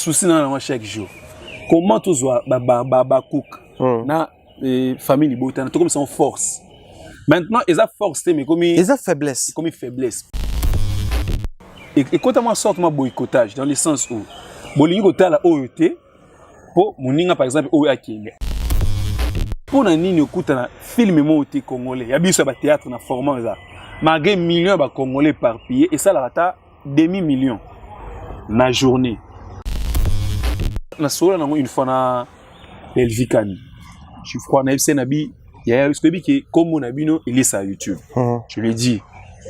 souci dans chaque jour. Comment tu vois cook na famille libotana comme ça en force. Maintenant, ils ont force mais comme ils ont faiblesse. Comme faiblesse. Et quand on sort ma boycottage dans le sens où bolingo tala OET pour moninga par exemple o akenge. Pour na nini okuta na film monté congolais. Ya biso ba théâtre na format ça. Malgré millions ba congolais éparpillés et ça la rata demi-million na journée. Na sola na une fois na Elvikani. Je crois na FC Nabi, il y a ce que comme mon abino il est sur YouTube. Je le dis.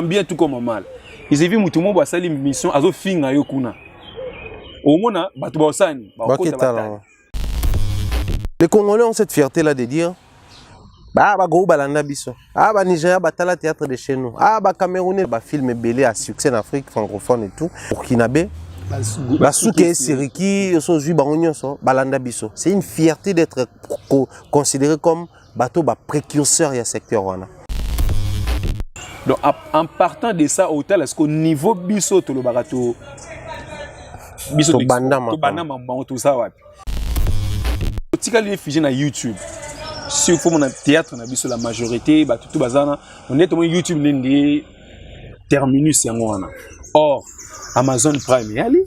Bien tout comme mal. Ils ont vu mutumo ba sali mission azo finga yo kuna. Au mona batu ba osani ba kota. Les Congolais ont cette fierté là de dire bah go balanda biso. Ah bah Nigeria batala théâtre de chez nous. Ah bah Camerounais bah film belé à succès en Afrique francophone et tout. Burkinabé Basuke Siriki Sozu Baronyon so balanda biso. C'est une fierté d'être considéré comme bateau ba précurseur ya secteur wana. Donc en partant de ça au tel est-ce qu'au niveau biso to le barato biso to bandama tout ça ouais. Tika les figé na YouTube. Si faut mon théâtre na biso la majorité ba tout bazana on est au YouTube l'indé terminus yango. Or Amazon Prime yali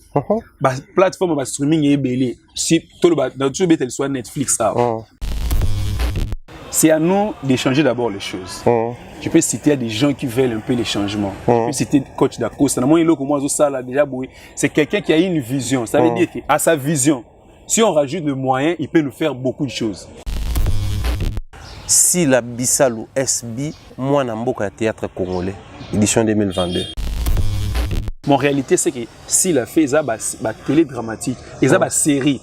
ba plateforme ba streaming est belé si tout le dans tout betel soit Netflix ça. C'est à nous d'échanger d'abord les choses. Je peux citer des gens qui veulent un peu les changements. Je peux citer coach d'Acosta. C'est quelqu'un qui a une vision. Ça veut dire qu'à sa vision, si on rajoute le moyen, il peut nous faire beaucoup de choses. Si la Bissalou SB, moi, Namboka théâtre congolais, édition 2022. Mon réalité, c'est que s'il a fait ça, télé dramatique, et ça, série.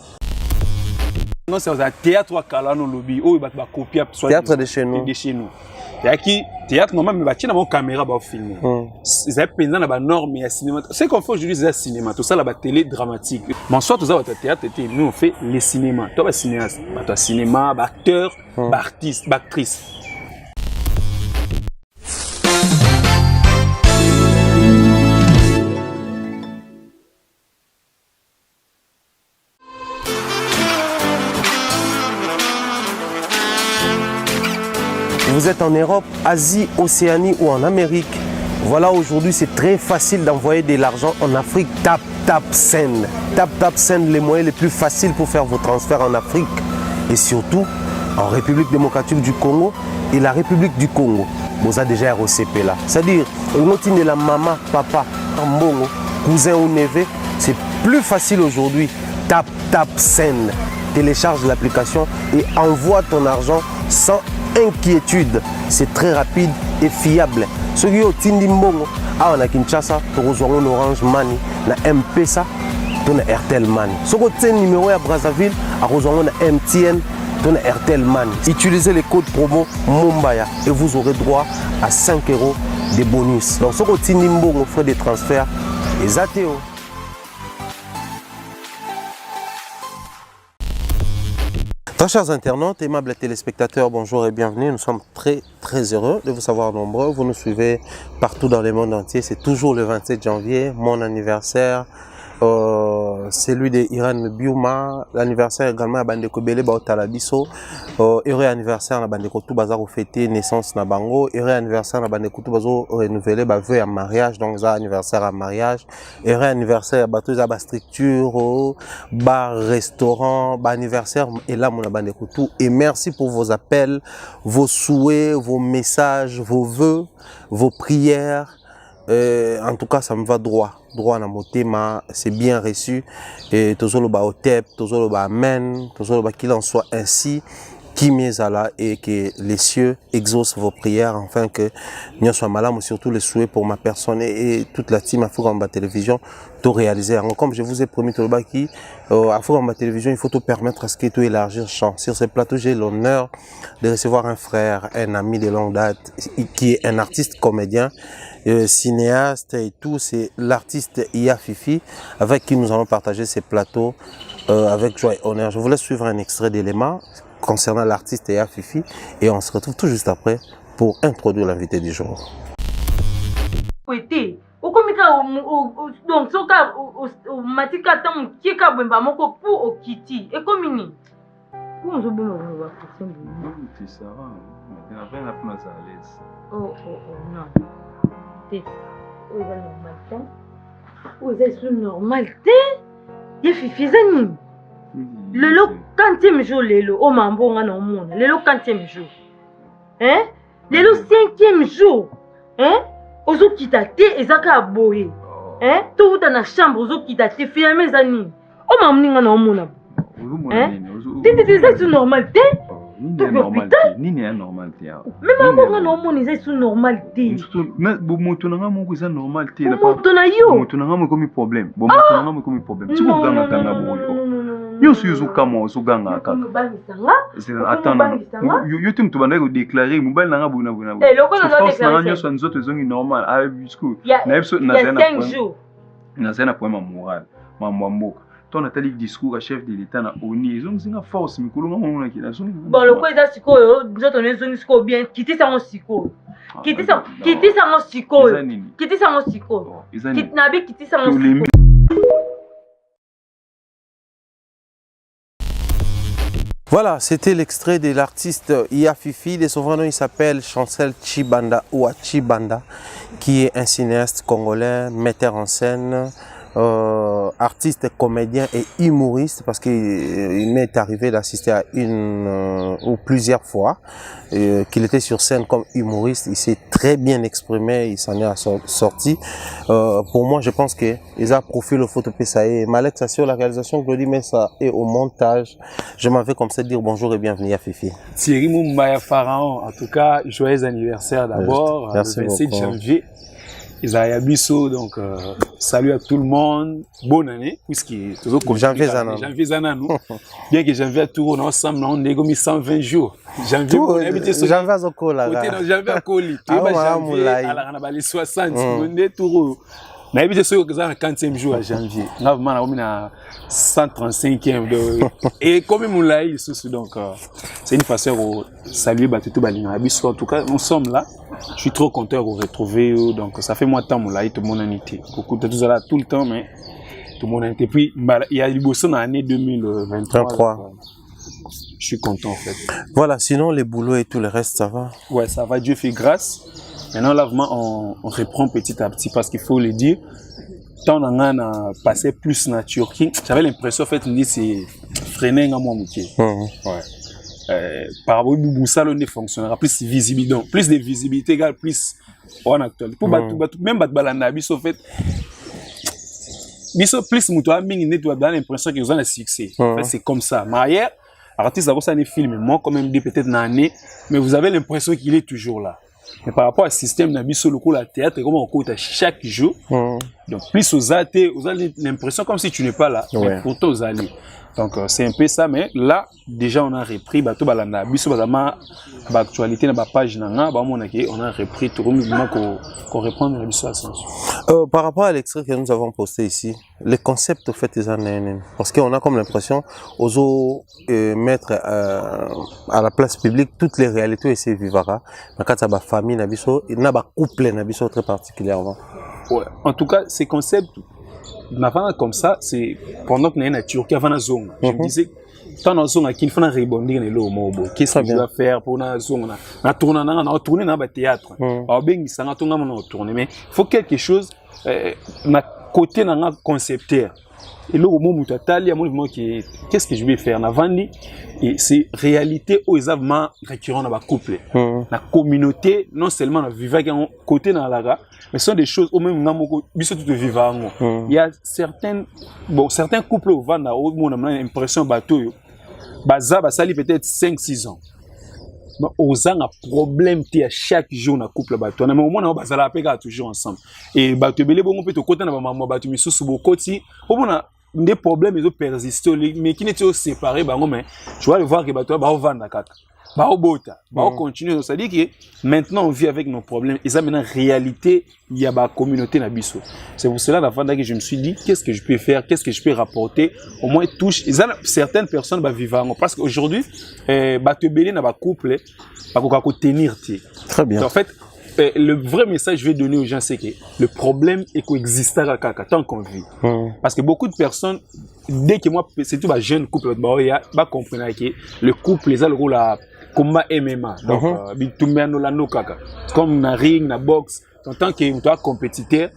Non, c'est un théâtre à Kalano Lobby, où il va copier théâtre de chez nous. De chez nous. Il y a qui théâtre normal, mais il y a une caméra pour filmer. Ils ont pendant la norme et cinéma. C'est qu'on fait aujourd'hui, c'est le cinéma. Tout ça, la télé dramatique. Mais soit tout ça, votre théâtre, nous on fait les cinémas. Toi, cinéaste, toi, cinéma, acteur, artiste, actrice. Vous êtes en Europe, Asie, Océanie ou en Amérique. Voilà, aujourd'hui, c'est très facile d'envoyer de l'argent en Afrique. Tap Send. Tap Send, les moyens les plus faciles pour faire vos transferts en Afrique. Et surtout, en République démocratique du Congo et la République du Congo. Vous avez déjà ROCP là. C'est-à-dire, on de la maman, papa, mbongo, cousin ou neveu. C'est plus facile aujourd'hui. Tap Send. Télécharge l'application et envoie ton argent sans inquiétude. C'est très rapide et fiable. Ceux qui ont Tindi Mbongo, on a Kinshasa, on a Orange Money, on a M-Pesa, on a Airtel Money. Ceux qui ont numéro à Brazzaville, on a MTN, on a Airtel Money. Utilisez les codes promo Mumbaya et vous aurez droit à 5 € de bonus. Donc ceux qui ont Tindi Mbongo, frais de transfert, les ATO. Très chers internautes, aimables téléspectateurs, bonjour et bienvenue. Nous sommes très heureux de vous savoir nombreux. Vous nous suivez partout dans le monde entier. C'est toujours le 27 janvier, mon anniversaire. Celui de Iran Biuma, l'anniversaire également à Bandeko Bele Baotalabiso. Heureux anniversaire à Bandeko Toubazo fêter naissance na bango. Heureux anniversaire à Bandeko Toubazo renouveler ba vœu à mariage, donc ça anniversaire à mariage. Heureux anniversaire à Bato za ba structure, bar restaurant, ba anniversaire et là mon Bandeko tout. Et merci pour vos appels, vos souhaits, vos messages, vos vœux, vos prières. En tout cas, ça me va droit na motema, c'est bien reçu. Et toujours le otep, toujours le amen, toujours le qu'il en soit ainsi, qui miezala et que les cieux exaucent vos prières, afin que nous soyons malades, mais surtout les souhaits pour ma personne et toute la team Afro-Gamba Télévision, tout réaliser. Comme je vous ai promis tout le bas qui Afro-Gamba Télévision, il faut tout permettre à ce que tout élargir champ. Sur ce plateau, j'ai l'honneur de recevoir un frère, un ami de longue date, qui est un artiste comédien. Cinéaste et tout, c'est l'artiste Iya Fifi avec qui nous allons partager ces plateaux avec joie et honneur. Je vous laisse suivre un extrait d'éléments concernant l'artiste Iya Fifi et on se retrouve tout juste après pour introduire l'invité du jour. donc soka o matika tam ki ka bemba moko pour o kiti e comme ni pour nous obéir on va faire tu ça va mais on va pas à l'aise oh non t'es o est normal o est normal t'es ya fifi zani lelo 40e jour lelo o mambo nga na omona lelo 40e jour hein lelo 5e jour hein ozo kita te ezaka boye hein tout dans la chambre ozo kita te finalement zani o mamninga na omona hein c'est normal te nini ya normal te même mambo nga na omona c'est normal te mais moto na nga moko c'est normal te moto na yo moto na nga moko mi problème bon moto na nga moko mi problème tu ko ganga kanga boye yo suzu kama so ganga kaka attends yo tu me banda ko déclarer mobile na nga bona bona eh loko na déclarer na nyo nzoto ezongi normal a bisco na episode na zena point moral mambo ton atali discours à chef de l'état na oni ezongi force mikolo nga mona ki na zongi bon loko eza sikoyo nzoto ne zongi sikoyo bien kitisa ngo sikoyo kitisa ngo sikoyo kitisa ngo sikoyo kitnabi kitisa ngo sikoyo. Voilà, c'était l'extrait de l'artiste Iya Fifi. De son vrai nom, il s'appelle Chancel Chibanda ou Chibanda, qui est un cinéaste congolais, metteur en scène, artiste, comédien et humoriste, parce qu'il m'est arrivé d'assister à une ou plusieurs fois qu'il était sur scène comme humoriste. Il s'est très bien exprimé, il s'en est sorti. Pour moi, je pense que ils ont profil au photo PSAE. Malek, ça sur la réalisation, Glody Messa et au montage. Je m'en vais comme ça dire bonjour et bienvenue à Fifi. Thierry Moumbaya Pharaon, en tout cas, joyeux anniversaire d'abord, le 27 janvier. Isaiah Bisso, donc salut à tout le monde, bonne année, puisqu'il toujours comme janvier Zananou. Bien que janvier à tout, on est ensemble, on négocie 120 jours. Janvier à Zokola. Janvier à Koli, tout le janvier, à la 60, on est tout. Mais habitué sur le 40e jour à janvier. Là, on a 135e. Et comme on l'a eu, donc c'est une façon de saluer Batutu Balinabiso. En tout cas, nous sommes là. Je suis trop content de vous retrouver. Donc ça fait moins de temps que tout le monde a été. Beaucoup de tout là tout le temps, mais tout le monde a été. Puis il y a eu beaucoup dans l'année 2023. Je suis content en fait. Voilà, sinon les boulots et tout le reste, ça va? Ouais, ça va, Dieu fait grâce. Maintenant, là, vraiment, on reprend petit à petit parce qu'il faut le dire. Tant on a passé plus nature, j'avais l'impression, en fait, c'est freiner un moment. Ouais. Par rapport au Boussalo, on fonctionnera plus visibilité. Donc, plus de visibilité égale plus en actualité. Pour même Batbalanda, en fait, plus Moutoua Ming, on a l'impression qu'ils ont un succès. En fait, c'est comme ça. Mais ailleurs, artiste, ça un film, moi, quand même, peut-être une année, mais vous avez l'impression qu'il est toujours là. Mais par rapport au système d'Abisso, le coup, la théâtre, comment on compte chaque jour. Donc, plus aux athées, vous avez l'impression comme si tu n'es pas là. Mais pourtant, vous allez. Donc, c'est un peu ça. Mais là, déjà, on a repris. Bato balanda Abisso, basama, actualité, na page nanga, on a repris tout le mouvement qu'on reprend dans l'Abisso à sens. Par rapport à l'extrait que nous avons posté ici, le concept au fait des années, parce qu'on a comme l'impression aux mettre à la place publique toutes les réalités et c'est vivara. Dans le cas de la famille, il y a un couple très particulièrement. Ouais. En tout cas, ces concepts, comme ça, c'est pendant qu'on est en Turquie, avant la zone. Je me disais, tant dans la zone, il faut rebondir les lots. Qu'est-ce que je dois faire pour la zone? On a tourné dans le théâtre. Mais il faut quelque chose, côté dans le concepteur. Et là, au moment où tu as qu'est-ce que je vais faire? Et c'est réalité où ils ont récurrent dans le couple. La communauté, non seulement dans le côté dans la mais ce sont des choses au même moment où il y a certains couples où on a l'impression que ça peut-être 5-6 ans. Mais aux ans, un problème à chaque jour dans le couple. Mais au moins, on va toujours ensemble. Et on peut te côté des problèmes ils persistent mais qui n'étaient pas séparés mais tu vas le voir que tu vas vendre continuer. C'est-à-dire que maintenant on vit avec nos problèmes et ça maintenant réalité il y a la communauté na biso. C'est pour cela que je me suis dit qu'est-ce que je peux faire, qu'est-ce que je peux rapporter au moins touche certaines personnes va vivre parce qu'aujourd'hui te belé na ba couple ba ko tenir. Très bien. En fait le vrai message que je vais donner aux gens, c'est que le problème est qu'existe tant qu'on vit. Parce que beaucoup de personnes, dès que moi, c'est tout un jeune couple, bah comprendre que le couple, les a le rôle à combat MMA. Donc, comme na ring, na boxe, en tant que toi compétiteur,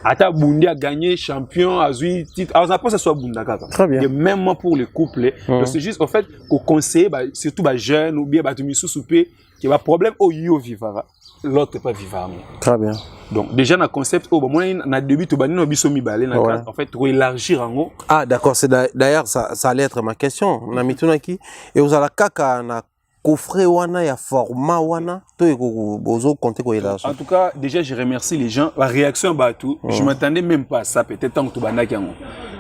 Ata Bundi a gagné champion, a eu titre. Alors, on n'a pas que ce soit Bunda Kaka. Très bien. Et même pour le couple, donc c'est juste en fait qu'on conseille, surtout les jeunes ou bien les sous-soupés, qui a un problème au yo vivara, l'autre n'est pas vivant. Très bien. Donc déjà dans le concept, moi on a début tout banni biso mi balé en fait pour élargir en haut. Ah d'accord, c'est d'ailleurs ça allait être ma question. On a mis tout qui et vous allez kaka na coffret wana ya format wana to bozo compter quoi élargir. En tout cas, déjà je remercie les gens, la réaction bah tout. Je m'attendais même pas à ça peut-être tant que tout banaki en haut.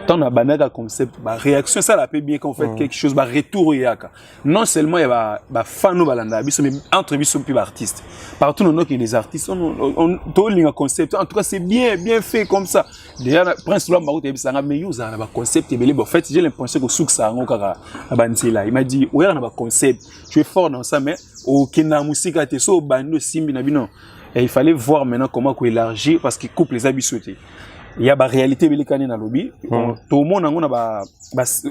Tant on a concept, bah réaction ça la peut bien qu'on fait quelque chose, bah retour yaka. Non seulement il y a bah fans balanda, mais entre biso puis artistes. Partout on a des artistes, on tout le concept. En tout cas c'est bien fait comme ça. Déjà prince là maroute et bisanga mais yo ça na ba concept belé. En fait j'ai l'impression que souk ça ngo kaka abanzela. Il m'a dit ouais on a ba concept. Tu es fort dans ça mais au kena musique te so bando simbi na bino. Et il fallait voir maintenant comment élargir parce qu'il coupe les habits sautés. Il y a la réalité belé kané na lobby. Tout le monde a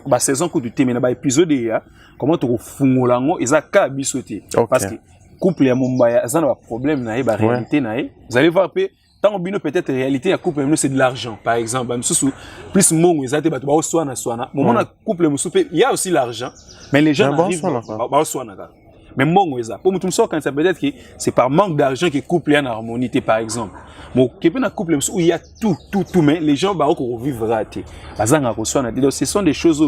ba saison coup du thème na ba épisode ya comment tu fungola ngo ils a ka bisoté parce que couple ya Mumbai ça n'a pas problème na ba réalité na vous allez voir tant on bino peut-être réalité ya couple c'est de l'argent par exemple plus mongo ils a te ba soana moment na couple il y a aussi l'argent mais les gens arrivent ba soana mais mongo ils a pour tout ça quand ça peut-être que c'est par manque d'argent que couple est en harmonie par exemple bon que na couple où il y a tout mais les gens ba ko vivre raté bazanga ko soana donc ce sont des choses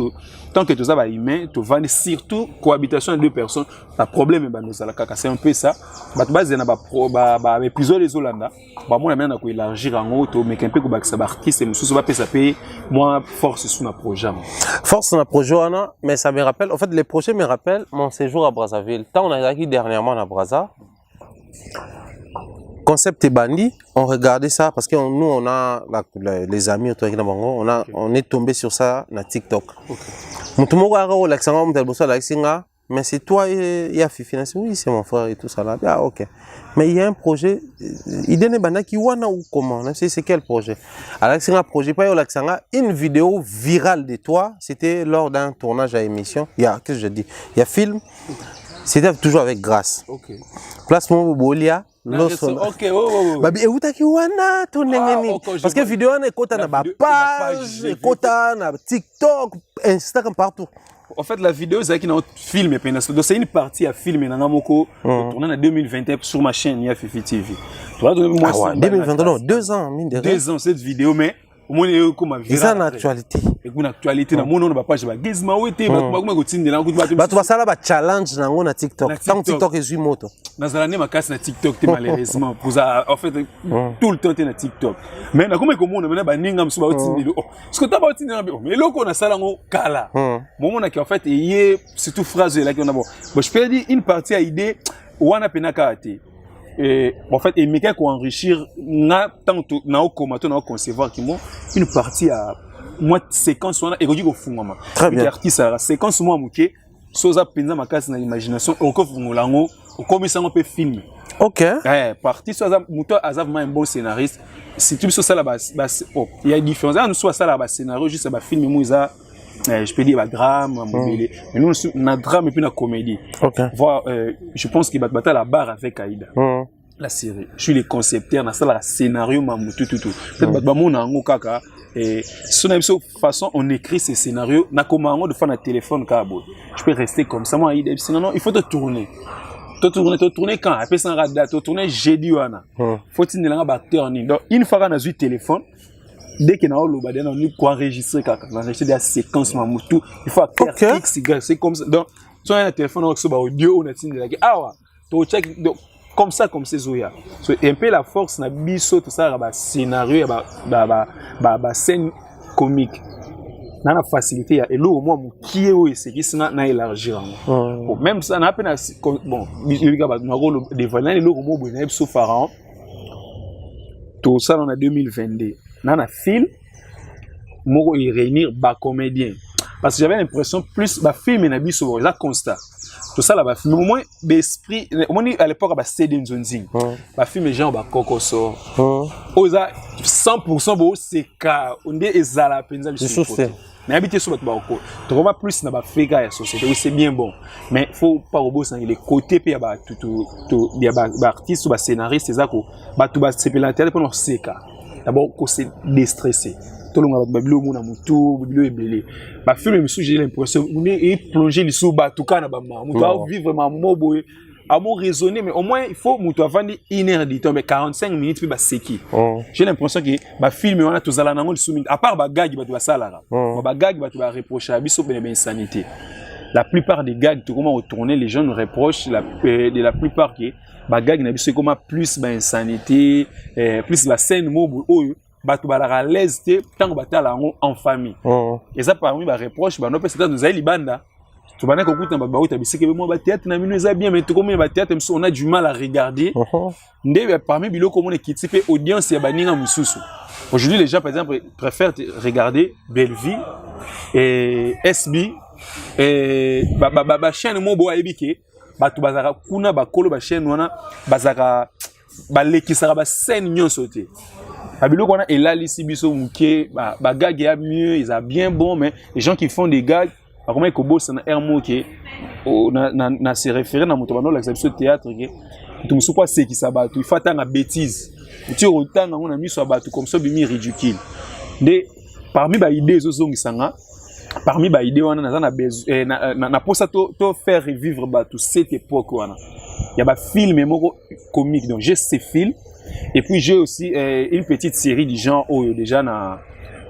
tant que tu as humain tu vas surtout cohabitation de deux personnes le problème est nous ala kaka c'est un peu ça ba base na ba épisode les Holanda ba moi na ko élargir en auto mais un peu ko ba ça artiste mususu ba pesa payer moi force sur na projet force na projet wana mais ça me rappelle en fait les projets me rappellent mon séjour à Brazzaville tant on a acquis dernièrement à Brazza concept et bandit, on regardait ça parce que nous on a les amis autour de Bango, on est tombé sur ça na TikTok. Mais c'est toi et Fifi, oui c'est mon frère et tout ça là. Ah ok. Mais il y a un projet, il donne banda qui wana ou comment, c'est quel projet? Alexandra projet pas une vidéo virale de toi, c'était lors d'un tournage à émission. Il y a qu'est-ce que je dis? Il y a film. C'était toujours avec grâce. OK. Place mon bolia. OK, babi eutaki wana to ndengeni parce que vidéo na ekota na ba page ekota na TikTok, Instagram partout. En fait la vidéo c'est qui dans film et donc c'est une partie à filmer na moko tourné en 2021 sur ma chaîne ya Fifi TV. Toi 2021 non 2 ans mine de rien. 2 ans cette vidéo mais au moins comme virale. C'est une actualité. Et une actualité na mon ba page ba gizma wete ba ko tindela ko ba to basala ba challenge nango na TikTok. Tant TikTok ezui moto. Nazala ne makasi na TikTok te malheureusement pour ça en fait tout le temps te na TikTok. Mais na comme on na ba ninga msu ba tindela oh ce que ta ba tindela mais loko na sala ngo kala. Moment na qui en fait y c'est tout phrase là qui on a bon. Je peux dire une partie à idée wana penaka ate. Et en fait et meka ko enrichir na tanto na okomato na concevoir qui une partie à moi séquence wana ekoki ko fungama très bien artiste la séquence moi muke soza penza makasi na imagination oko fungolango okomisa ngo pe film. OK partie soza muto azavement un bon scénariste si tu so ça là il y a différence nous soit ça là ba scénario juste ba film muza je peux dire ba drame mais nous na drame et puis na comédie. OK voir je pense qu'il va battre la barre avec Aïda. La série je suis le concepteur na ça la scénario mamutu tout peut-être ba mon ngo kaka et son façon on écrit ces scénarios na comment de faire un téléphone kabo je peux rester comme ça moi non il faut te tourner quand après ça radar te tourner jeudi wana faut tu n'es pas acteur ni donc une fois qu'on a eu téléphone dès que na lo ba on peut enregistrer kaka enregistrer des séquences mamutu il faut faire x c'est comme ça donc tu as un téléphone avec ça audio on a tindela awa to check comme ça comme ces oya so un peu la force na biso tout ça ba scénario ba scène comique na na facilité ya elo moi mukie o c'est qui na élargir même ça na peine bon bika ba ngolo dévoiler elo mo bo na biso pharaon tout ça en 2022 na film moko y réunir ba comédien parce que j'avais l'impression plus ba film na biso ça constat tout ça là ba film au moins l'esprit au moins à l'époque ba CD nzonzing ba film genre ba kokoso oza 100% bo c'est ka onde ezala penza biso mais habiter sur votre balcon tu vois plus na ba frika ya société oui c'est bien bon mais faut pas roboter les côtés puis ba tout bien ba artiste ou ba scénariste c'est ça ko ba tout ba c'est pelanter pour nous seka d'abord ko c'est déstressé tout le monde ba bilo mona mutu bilo ebele ba film monsieur j'ai l'impression on est plongé les sous ba tout kana ba ma mutu vivre vraiment mobo amour raisonner mais au moins il faut mutu avant 1h de temps mais 45 minutes puis ba seki j'ai l'impression que ba film on a tous ala nango sous à part ba gag ba tout ça ba gag ba tout ba reprocher biso ben insanité la plupart des gags tout comment retourner les gens nous reprochent de la plupart qui ba gag na biso comment plus ba insanité plus la scène mobo batu balaka l'aise tant batala en famille et ça parmi ba reproche ba no peut-être nous ali banda tu vas n'écouter un baba ou tu as dit que moi ba théâtre na minu ça bien mais tout comme ba théâtre on a du mal à regarder ndé parmi bilo comme on est qui audience ya baninga mususu aujourd'hui les gens par exemple préfèrent regarder Belleville et SB et ba chaîne mo bo ayebike batu bazaka kuna ba kolo ba chaîne wana bazaka ba lekisaka ba scène nyonso te Abilo qu'on a et là ici biso muké ba gag ya mieux ils a bien bon mais les gens qui font des gags comment ils bossent na hermo qui na se référer na moto bano l'exception théâtre qui tout musu quoi c'est qui ça ba il faut attendre bêtise tu autant on a mis sur ba tout comme ça bimi ridicule de parmi ba idées zo zongisanga parmi ba idées on a besoin na pour ça to faire revivre ba tout cette époque wana il y a ba film moko comique donc j'ai ces films. Et puis j'ai aussi une petite série du genre déjà na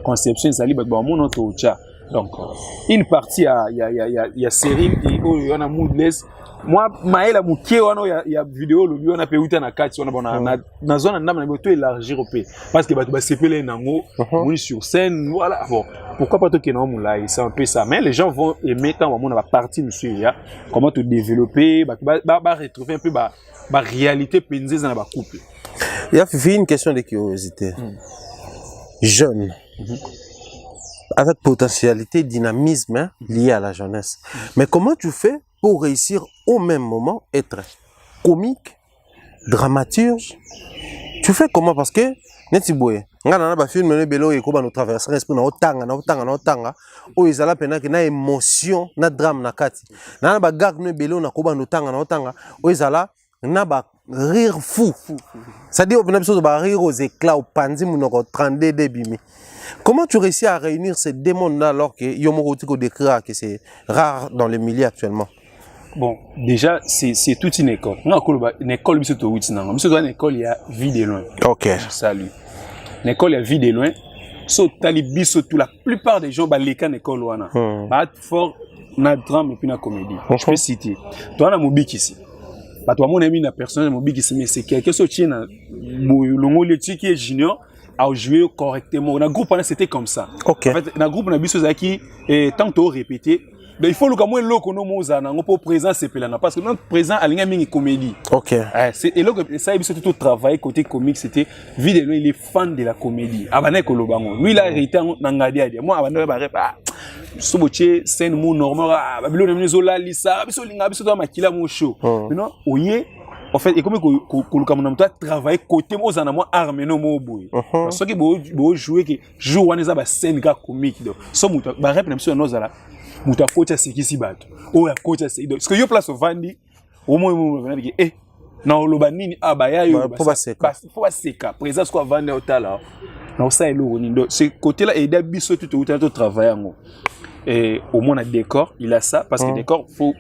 conception sali ba mon auto cha donc une partie il y a série et on a moodless moi maela mukie wana ya vidéo lobi on a peuta na kati on a na zone ndama na to élargir au pays parce que ba sepele nango on sur scène voilà bon pourquoi pas to kena mulai c'est un peu ça mais les gens vont aimer quand on a partie monsieur ya comment te développer ba retrouver un peu ba réalité penzeuse dans ba couple. Il y a une question de curiosité. Jeune, avec potentialité, dynamisme lié à la jeunesse. Mais comment tu fais pour réussir au même moment être comique, dramaturge? Tu fais comment? Parce que, Netiboué, on a un film de Bélo et Koba nous traverser l'esprit na otanga, où ils allaient peiner na émotion, na drame na kati. Na ba gag no Bélo na Koba nous otanga, où ils allaient na ba rire fou. C'est-à-dire on a besoin de rire aux éclats au panzi munoko 32 débimi. Comment tu réussis à réunir ces démons-là alors que Yomorotiko décrit que c'est rare dans les milieux actuellement? Bon, déjà c'est toute une école. On a une école biso to witinanga. Biso une école il y a vie de loin. OK. Salut. Une école il y a vie de loin. So tali biso tout la plupart des gens ba leka une école wana. Ba fort na drame et puis na comédie. Je peux citer. Toi on a mobiki ici. Bah toi mon ami na personnage mobile qui mais c'est quelque chose qui na longo leti qui est junior a joué correctement. Na groupe on c'était comme ça. Okay. En fait na groupe na biso zaki et tant to répéter mais il faut le moins loko no moza na pour présent c'est pelana parce que notre présent alinga mingi comédie. OK. C'est et là ça biso tout travail côté comique c'était vidéo il est fan de la comédie. Abana ko lobango. Lui il a hérité na ngadi adi. Moi abana ba repa soboche scène mo normal babilo na mizola lisa biso linga biso to makila mo show. Maintenant oye en fait et comme ko lukamuna mto travailler côté mo za na mo arme no mo boy. Parce que bo jouer que jour wana za ba scène ga comique donc so muto ba rep na biso no za la muta kocha sikisi bato o ya kocha c'est parce que yo place au vandi au moins na dit eh na oloba nini abaya yo faut pas seka présence quoi vendre au tala na ça elo nindo ce côté là et d'abiso tout travailler ngo et au moins le décor il a ça parce que décor faut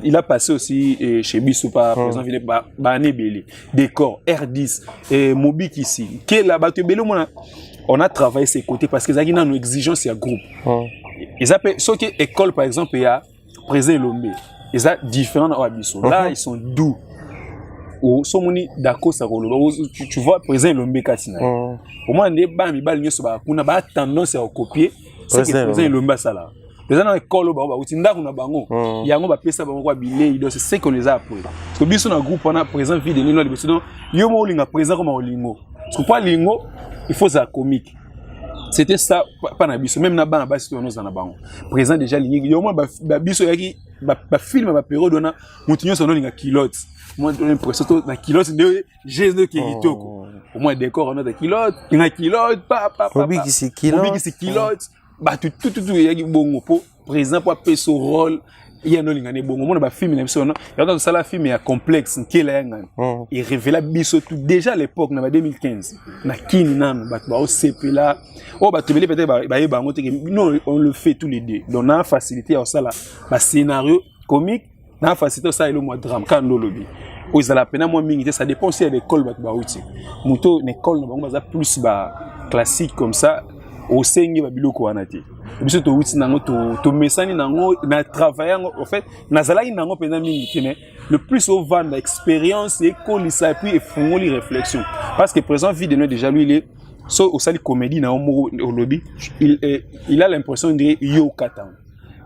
il a passé aussi chez Bissou par exemple il est bané belé décor R10 et Mobik ici qui est là bato belé on a travaillé ces côtés parce que ça qui dans nos exigences il y a groupe ils appellent ce qui est école par exemple il y a Présent Lombe ils sont différents à Bissou là ils sont doux au somoni d'accord ça tu vois Présent Lombe katina au moins les ba mi bal nyoso ba kuna ba tendance à copier c'est que Présent Lombe ça là les gens dans l'école ba utinda kuna bango yango ba pesa bango kwa bilei donc c'est ce qu'on les a appris parce que biso na groupe on a présent vidéo ni biso donc yo mo linga présent comme olingo parce que pas lingo il faut ça comique c'était ça pas na biso même na bana basi to noza na bango présent déjà ligne yo moi ba biso yaki ba film ba période on a mutinyo sono linga kilote moi j'ai l'impression que na kilote de geste qui kitoko au moins décor on a de kilote linga kilote pa obi qui c'est kilote ba tout yaki bongo po présent pour appeler son rôle il y a no linga ne bongo moi ba film na biso no ya dans ça la film est complexe kela yanga et révéla biso tout déjà à l'époque na 2015 na kini nan ba ba OCP là oh bah tu veux peut-être bah non on le fait tous les deux donc on a facilité à ça là bah scénario comique on a facilité ça et le mois drame quand le lobby aux à la peine moi mingi ça dépend si à l'école bah outil moto l'école na ba plus bah classique comme ça au sengi ba biloko anati biso to outil nango to mesani nango na travailler en fait nazalaki nango pendant mingi mais le plus au vendre expérience et colisa et puis et fongoli réflexion parce que présent vie de nous déjà lui il est so au sali comédie na au lobby il a l'impression de yo katan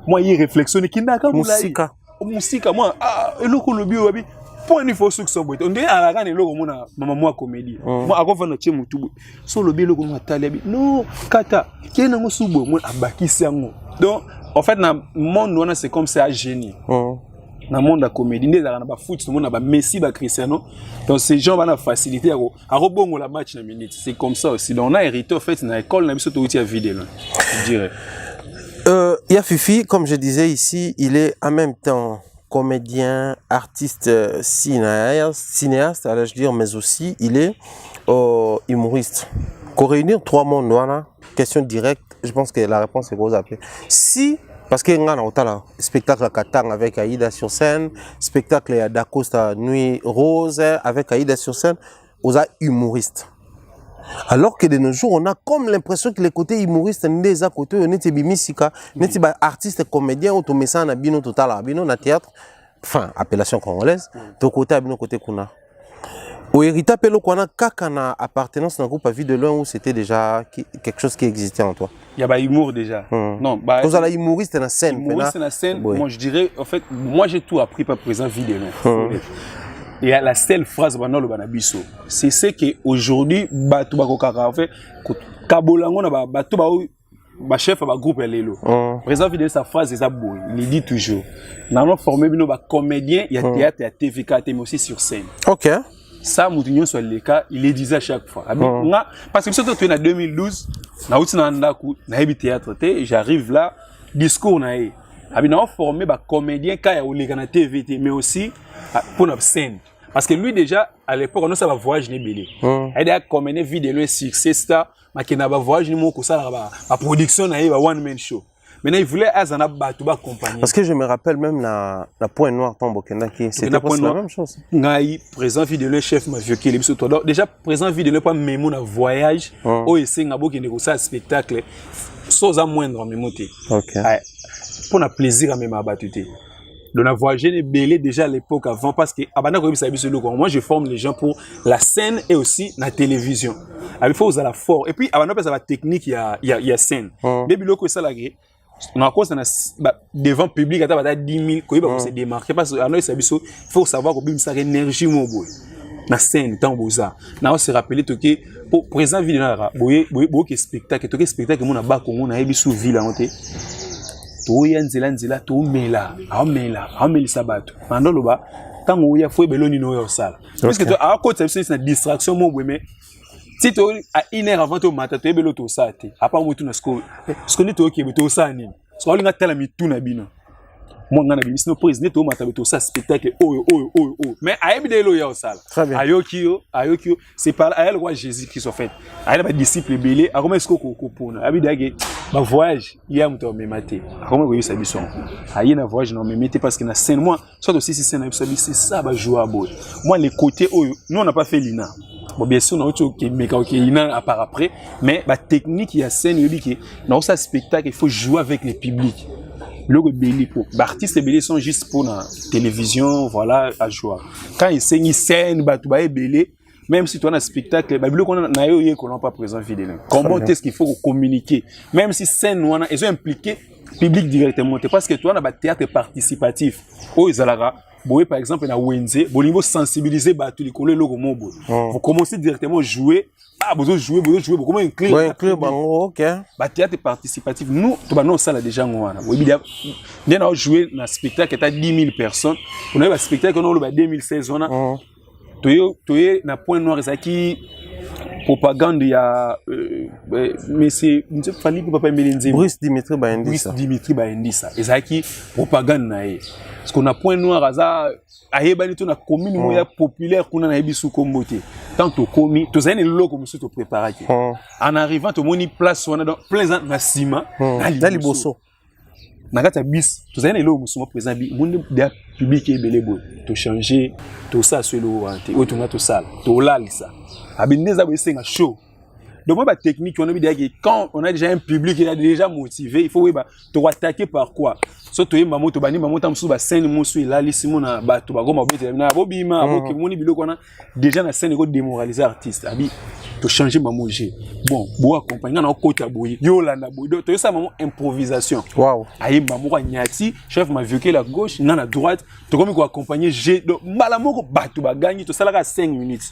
moi il réflexion kindaka musika moi eloko lobby wabi point il faut succès on dit à la gane eloko mona mama moi comédie moi avant vendre chez mutubu so lobby eloko moi tali non kata kena ngo subo moi abakisi yango donc en fait na monde on c'est comme ça génie dans le monde de la comédie, il y a des foot, il y a des Messi, des Cristiano. Donc ces gens vont faciliter à rebondir la match dans minute. C'est comme ça aussi. Donc on a hérité en fait dans l'école, on a surtout à vidéo. Je dirais. Fifi, comme je disais ici, il est en même temps comédien, artiste, cinéaste, allais-je dire, mais aussi il est humoriste. Pour réunir trois mondes, voilà, question directe, je pense que la réponse est grosse après. Si parce que nga na otala spectacle à Katang avec Aïda sur scène, spectacle à Dacosta Nuit Rose avec Aïda sur scène, aux humoristes. Alors que de nos jours, on a comme l'impression que les côtés humoristes sont des à côté, on est bimisika, on est artiste comédien, on met ça na bino total, bino na théâtre, enfin appellation congolaise, de côté bino côté kuna. Au hérita pelo qu'on a kakana appartenance dans un groupe à vie de loin où c'était déjà quelque chose qui existait en toi. Il y a humour déjà. Non, vous avez humoriste dans la scène. Humoriste dans la scène. Oui. Moi je dirais en fait, moi j'ai tout appris par présent vie de loin. Et la seule phrase banalo banabiso, c'est ce que aujourd'hui batu bakokaka en fait kabolango na batu ba chef ba groupe lelo. Présent vie de sa phrase c'est boy. Il dit toujours. Nous avons formé bino ba comédien, il y a théâtre, il y a TVK, mais aussi sur scène. OK. Ça, Moutinho soit le cas, il le disait à chaque fois. Parce que surtout en 2012, na théâtre, j'arrive là, discours na e. On a formé des comédiens qui ont na TVT, mais aussi pour la scène. Parce que lui déjà, à l'époque, on a un voyage nébélé. Il a comédien vidéo succès star, mais qui n'a pas voyage ni mon la production na one man show. Maintenant, il voulait Azana Batouba compagnie. Parce que je me rappelle même la Point Noir Tambo Kendaki, c'était la même chose. Ngai présent vidéo chef ma vieux qui est déjà présent vidéo pas même un voyage au essai ngabo qui négocie spectacle sans à moindre mémoté. OK. Pour un plaisir à même abattuté. Donc la voyagé est belé déjà à l'époque avant parce que abana ko bisabi ce logo. Moi je forme les gens pour la scène et aussi la télévision. Il faut à la fort et puis abana pas ça la technique il y a scène. Baby loko ça la on a quoi devant public à 10 000 quoi se démarquer parce que il faut savoir que ça énergie mon boy na scène tant boza na on se rappeler que pour présent vidéo na boye que spectacle mon na ba Congo na ebisu ville en té to yanzela to mela sabato pendant le bas tant où il faut beloni no yo sala parce que à côté c'est une distraction mon boy mais si tu à 1 heure avant ton matin tu es bello to ça té à part moi tout na ce que ni to qui to ça ni ce qu'on a tellement tout na bino moi ngana bi sino prise neto matin to ça spectacle mais à ebidelo ya sala ayokio c'est par elle roi Jésus Christ en fait elle ba disciple belé à comment est-ce que pona abidage ba voyage ya muto memate à comment ko yisa biso ayi na voyage non memete parce que na scène moi soit aussi si scène c'est ça ba jouer boy moi les côtés nous on n'a pas fait l'ina. Bon, bien sûr, on a autre à part après, mais la technique, il y a scène, il dit que dans ce spectacle, il faut jouer avec le public. Le belé pour l'artiste et belé sont juste pour la télévision, voilà, à jouer. Quand ils saignent scène, bah tu vas belé, même si tu as un spectacle, bah le qu'on a eu qu'on n'a pas présent vidéo. Comment est-ce qu'il faut communiquer, même si scène, ils ont impliqué public directement parce que toi on a un théâtre participatif oh izalara boye par exemple na Wenze bon niveau sensibiliser ba tout les collègues logo mobo vous commencez directement à jouer vous jouez comment inclure OK ba théâtre participatif nous to ba non ça là déjà ngwana oui bien on jouer na spectacle qui a 10 000 personnes on a un spectacle on a 2016 on a toye na point noir ça qui propagande ya mais c'est ne fallait pas Melenzi Brice Dimitri Baendisa ezaki propagande na ye parce qu'on a point noir aza ayebani to na commune moya populaire kuna na yebisu kombote tant to komi to zane loko musu to préparer en arrivant to moni place on a dans plein na sima na liboso na kata bis to zane loko musu mo présent bi monde de public ebele boy to changer to ça sur le wanté o to na to sala to lalisa abineza boyenga show. Donc moi, technique, on a dit que quand on a déjà un public qui est déjà motivé, il faut te attaquer par quoi? Surtout maman to bani maman tam sous ba scène mon sou là li simon na ba to ba goma bete na bobima aboki moni biloko na déjà na scène ko démoraliser artiste abi to changer maman G. Bon, bo accompagner na kota boyi yo la na boyi to ça maman improvisation. Wow. Ayi maman ko nyati chef m'a vu que la gauche na la droite to comme ko accompagner G donc mbala moko ba to ba gagner to ça là 5 minutes.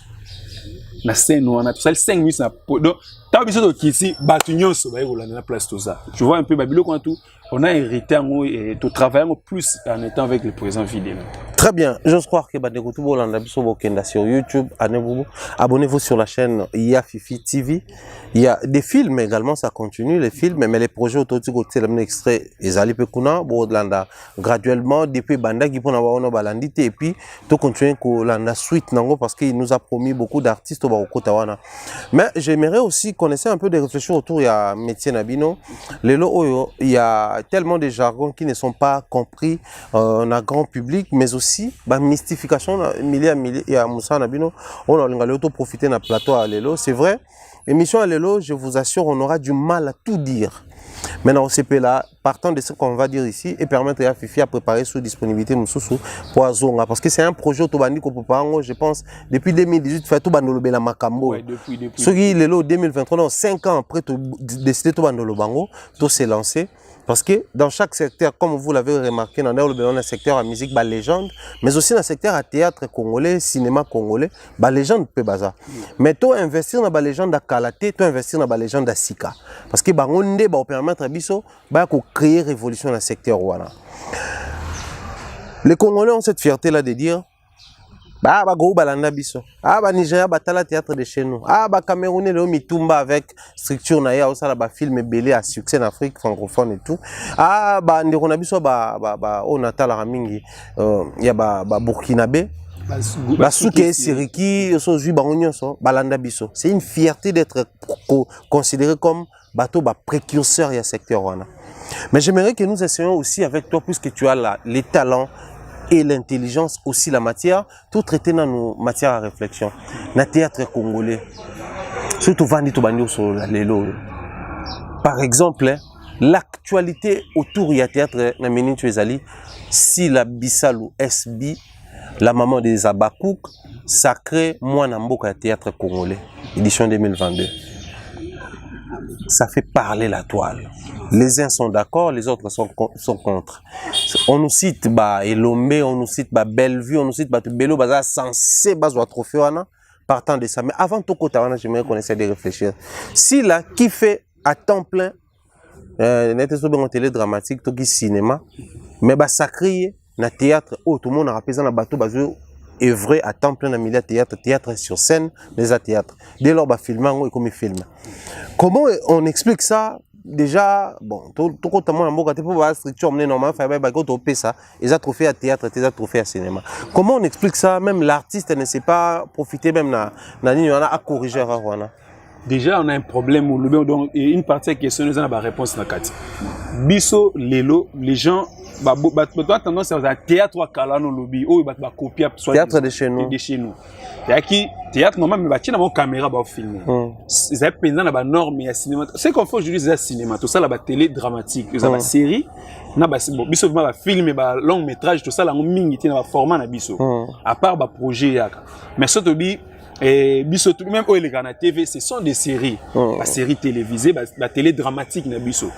Na scène on a tout ça 5 minutes na donc t'as besoin de kisi batu nyonso ba yola na place tout ça tu vois un peu babilo quand tout on a hérité et tout travaillant plus en étant avec le président Fidel. Très bien, j'ose croire que Badekutu Bolanda Biso Bokenda sur YouTube, abonnez-vous sur la chaîne IA Fifi TV. Il y a des films également, ça continue les films, mais les projets autour de côté l'amener extrait Ezali Pekuna Bolanda graduellement depuis Banda qui pour avoir balandité et puis tout continuer que landa suite nango parce qu'il nous a promis beaucoup d'artistes au Barokotawana. Mais j'aimerais aussi connaître un peu des réflexions autour il y a métier Nabino, les lots il y a tellement de jargons qui ne sont pas compris en un grand public, mais aussi la mystification milliers et à Moussa Nabino, on a auto profiter d'un plateau à Lelo. C'est vrai, émission à Lelo, je vous assure, on aura du mal à tout dire. Maintenant, au CP là, partant de ce qu'on va dire ici et permettre à Fifi à préparer sous disponibilité pour Azonga. Parce que c'est un projet autobandi qu'on peut pas, je pense, depuis 2018, fait tout bandolo bela makambo. Depuis. Ce qui est le 2023, donc 5 ans après, décider tout bandolo bango, tout s'est lancé. Parce que dans chaque secteur, comme vous l'avez remarqué, dans le secteur à musique, bah, légende, mais aussi dans le secteur à théâtre congolais, cinéma congolais, bah, légende peut baza. Mais toi investir dans la légende à Kalaté, toi investir dans la légende à Sika. Parce que bah, on va permettre à Bisso bah, de créer révolution dans le secteur. Voilà. Les Congolais ont cette fierté-là de dire bah go balanda biso ba Nigeria batala théâtre de chez nous ba Camerounais le mitumba avec structure na ya osala ba film belé à succès en Afrique francophone et tout ba ndeko na biso ba on atala mingi ya ba Burkinabé ba souké siriki so zui ba onyoso balanda biso. C'est une fierté d'être considéré comme bateau ba précurseur ya secteur wana. Mais j'aimerais que nous essayons aussi avec toi puisque tu as les talents et l'intelligence, aussi la matière, tout traiter dans nos matières à réflexion. Dans le théâtre congolais, surtout Vandi Tobandi sur Lelo. Par exemple, l'actualité autour du théâtre na Ménin Tuezali, si la Bissalou SB, la maman des Abakouk, sacré moi Namboka théâtre congolais, édition 2022. Ça fait parler la toile. Les uns sont d'accord, les autres sont contre. On nous cite Elombe, on nous cite Bellevue, on nous cite Belo, Baza censé Bazoa trophée partant de ça. Mais avant tout côté, j'aimerais qu'on essaie de réfléchir. Si là, qui fait à temps plein, n'était télé dramatique, tout qui cinéma, mais sacré, na théâtre, tout le monde a rappelé dans le bateau, œuvrer à temps plein dans le théâtre sur scène, les théâtres. Dès lors, filmer, on comme film. Comment on explique ça? Déjà, bon, tout le monde a une structure normale, ils ont trophée à théâtre, ils ont trophée à cinéma. Comment on explique ça? Même l'artiste ne sait pas profiter, même à corriger. Déjà, on a un problème où une partie de la question, nous avons la réponse dans la carte. Bisso, Lelo, les gens, toi tendance à théâtre à Kalano lobby, ou copier théâtre de chez nous. Théâtre normal, mais tu as une caméra pour filmer. Ils ont pensé dans la norme et cinéma. C'est qu'on fait aujourd'hui, c'est cinéma, tout ça, la télé dramatique, ils ont une série, bisso va filmer long métrage, tout ça, la mingi, dans le format na bisso. À part le projet, mais surtout Et biso tout même les Ghana TV, ce sont des séries, des séries télévisées, la télé dramatique na biso.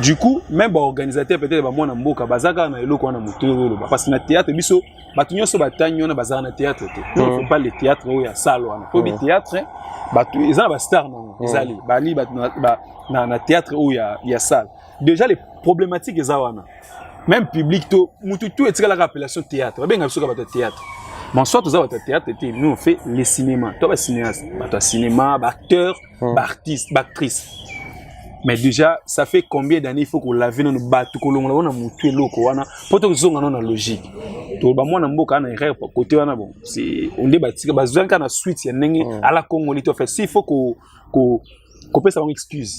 Du coup, même organisateur peut-être moi na mboka bazaka na eloko na moto parce que na théâtre biso batunyo so batanyo na bazaka na théâtre. Non, faut pas le théâtre où il y a salle wana. Faut le théâtre batu ils ba star non, ezali bali na théâtre où il y a salle. Déjà les problématiques ezawana. Même public to mutu tout est la appellation théâtre. Ben biso ka ba théâtre. Mais soit tous les théâtre, nous on fait les cinémas. Toi, cinéaste, cinéma, acteur, artiste, actrice. Mais déjà, ça fait combien d'années il faut qu'on lave dans nos bateaux, qu'on a monté l'eau, pour que nous ayons une logique. Tout le monde a un peu de erreur côté bon. On débat, parce que quand suite, il y a à la Congolais, fait s'il faut qu'on puisse avoir une excuse.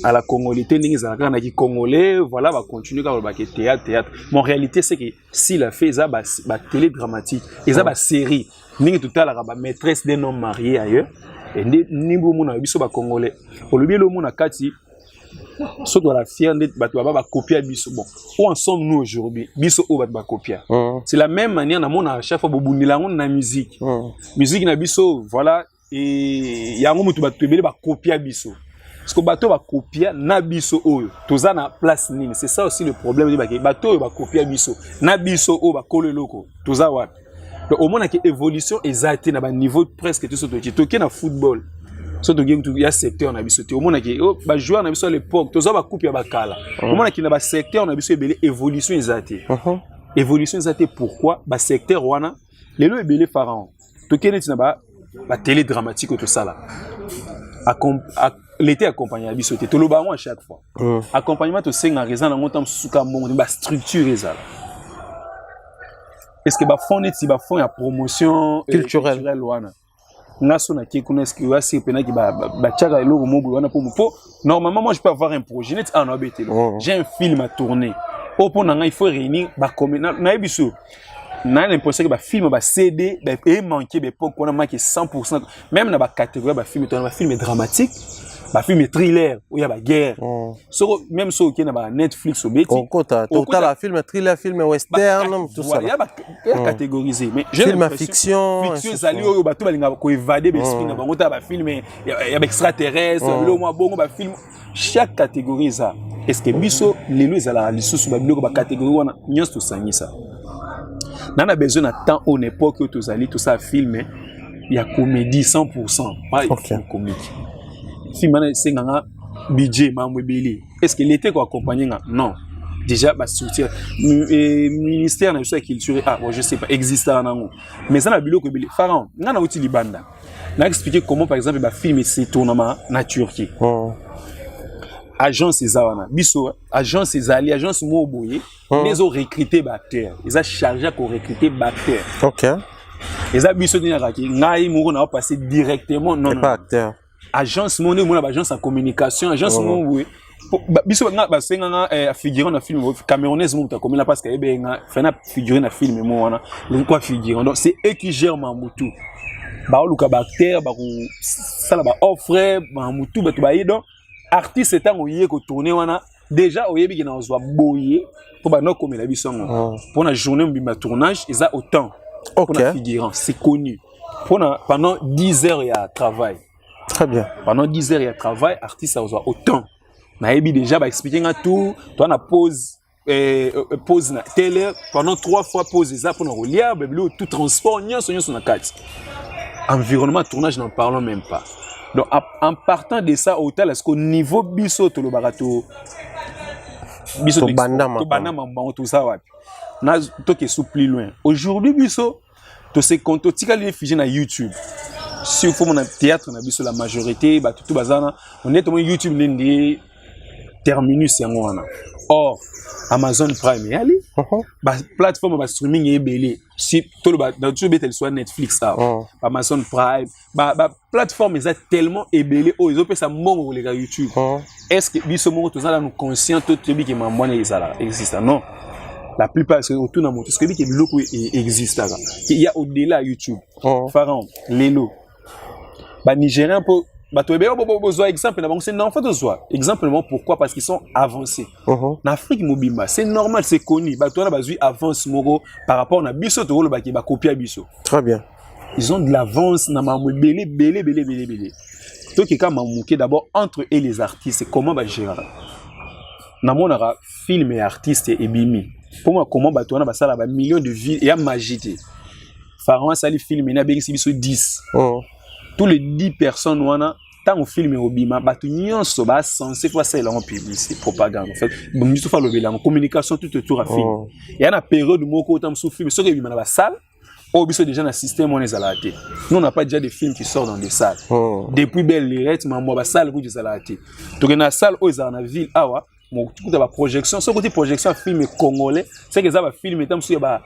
À la Congolité, les Congolais, voilà, va continuer à faire théâtre. Mais en réalité, c'est que s'il a fait ça, la télé dramatique, et ça, la série, nous tout à l'heure, la maîtresse d'un homme marié ailleurs, et nous, nous, nous, Congolais. Pour le bien, le monde a Kati, ce qu'on a fait, va copier Bisso. Bon, où en sommes-nous aujourd'hui? Bisso, où va copier? C'est la même manière, nous, à chaque fois, nous avons la musique. Musique, na Bisso, voilà, et il y a un moment où nous va copier Bisso. Parce que bateau va copier na biso oyo toza na place nini, c'est ça aussi le problème de bateau va copier biso na biso o ba kole loko toza wa. Donc au moins que évolution exacte na ba niveau presque tout ce qui na football so to game il y a secteur na biso au moins que ba joueur na biso à l'époque toza ba coupe ya ba kala au moins que na ba secteur na biso ebele évolution exacte. Évolution exacte pourquoi ba secteur wana lelo ebele pharaon to kene tina ba télé dramatique tout ça là. L'été accompagné à bisoté tout le baron à chaque fois accompagnement to senga raison na montam suka mongo ba structure ça est-ce que ba fond net ba fond ya promotion culturelle wana ngaso na ki kuna est-ce que wa si pena ki ba tchaka eloko mobu wana pour normalement moi je peux avoir un projet net en abete j'ai un film à tourner au pour nanga il faut réunir ba comme na biso na l'impression que ba film ba CD ba manquer ba pour qu'on a manqué 100% même na ba catégorie ba film dramatique ba film thriller où il y a la guerre so même so qui na ba Netflix ou beti total la film thriller film western tout ça il y a ba catégorisé mais film fiction zali oyo ba to balinga ko évader ba esprit na bango ta ba film il y a extraterrestre le moi bongo ba film chaque catégorie ça est-ce que biso lelo ezala lisusu ba biloko ba catégorie wana nyonso to sangisa nana besoin de temps à une époque où tous allez tout ça filmer il y a comédie 100% pas comique film c'est un budget mamwebeli est-ce que l'été quoi accompagner non déjà bah structure ministère de la culture bon je sais pas existe en mais ça na biloko ebeli pharaon ngana uti libanda na expliquer comment par exemple ba film c'est tournement na Turquie agence ezawana biso agence ezali agence mo boye les ont recruté acteurs ils ont chargé à recruter acteurs OK ils ont biso dinaka ki ngai moko na passer directement non pas acteur agence mo na agence en communication agence mo boye biso ba senga figurer na film camerounaise mo ta comme la parce que ebenga fena figurer na film mo wana le quoi figurer donc c'est eux qui gèrent Mamutu ba luka ba acteur ba ko sala ba offre Mamutu ba to ba donc artiste étant oyé ko tourner wana déjà oyebi ki na ozwa boye pour ba no comme la bisongo pour la journée mbima tournage ils a autant pour la figurant c'est connu pour pendant 10 heures il y a travail très bien pendant 10 heures il y a travail artiste ça ozwa autant na yebi déjà ba expliquer nga tout toi na pause na télé pendant 3 fois pause ça pour na relier beblo tout transport nyonso na kati environnement tournage n'en parlons même pas. Donc en partant de ça hôtel est-ce qu'au niveau biso to le barato biso to banama tout ça wapi na to ke sous plus loin aujourd'hui biso to se compte tika les figé na YouTube si il faut mon théâtre na biso la majorité ba tout bazana on est au YouTube l'indi terminus yango wana or Amazon Prime yali ba plateforme ba streaming ebele si to le ba tu betel soit Netflix ça Amazon Prime ba plateforme est tellement ebele oh ils ont fait ça mongo les gars YouTube est-ce que biso mongo to ça nous conscient tout bi que mamone existe non la plupart c'est autour dans moto ce que bi que biloko existe là il y a au-delà YouTube pharaon lelo ba nigérien pour bah tu es besoin exemple na c'est non fait exemple pourquoi parce qu'ils sont avancés en Afrique mobimba c'est normal c'est connu bah toi na bazui avance moko par rapport na biso to lo ba ki ba copier biso très bien ils ont de l'avance na mamou belé. Donc quand mamouké d'abord entre eux et les artistes, comment va gérer? Na mon film et artiste et bimi. Pour moi comment ba tourner ba ça là millions de vues et à magité. Pharaon sali film na bengi biso 10. Tous les 10 personnes wana tant au film au bima ba tout nyonso ba censé fois ça là en publicité propagande en fait. Bon biso fa lobela en communication tout autour à film. Et à la période moko tam sous film so que bima na ba salle. Oh, biso déjà dans le système on est à la télé. Nous on n'a pas déjà des films qui sortent dans des salles. Depuis belle lirette mais moi ba salle où des à la télé. Donc dans la salle où ils en ville awa mon tout la projection ce côté projection film congolais c'est que ça va film tam sou ba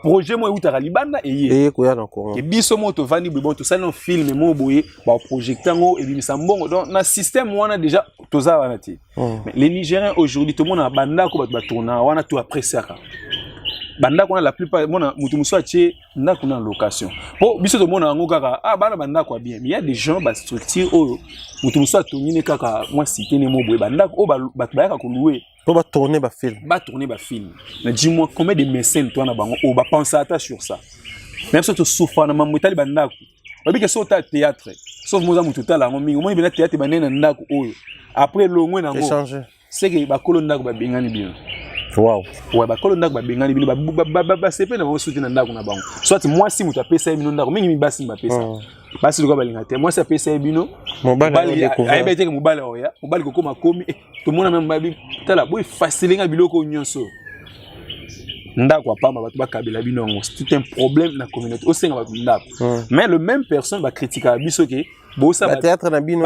projet moi uta libanda et koya na Congo. Et biso moto vandi bon tout ça non film mo boye ba projecteur ngo et bimisa mbongo donc na système on a déjà toza wana ti. Mais les Nigériens aujourd'hui tout le monde a banda ko ba tourna wana tout après ça. Banda qu'on a la plupart mona mutu muso atie na kuna location po biso to mona ngo kaka bana banda kwa bien mais il y a des gens ba structure o mutu muso atoni ne kaka moi cité ne mo boye banda o ba ba ka ko louer to ba tourner ba film mais dis-moi combien de mécènes toi na bango o ba penser à sur ça même si tu souffres na mamutali banda ko ba bi que so ta théâtre sauf moza mutu tala ngo mingi mo bi na théâtre banena ndako oyo après longwe na ngo c'est que ba kolonda ko ba bengani bien. Wow. Ouais, bah kolonda ba bengani bino ba sepe na bosuti na ndako na bango. Soit moi si mutu apesa bino ndako mingi mi basi ba pesa. Basi loko ba linga te. Moi si apesa bino mobali ayebete ke mobali oya, mobali kokoma komi to mona même babi tala boy facile nga biloko nyonso. Ndako apamba batu ba kabela bino ngo. C'est un problème na communauté. O senga batu ndako. Mais le même personne va critiquer biso ke bosa ba théâtre na bino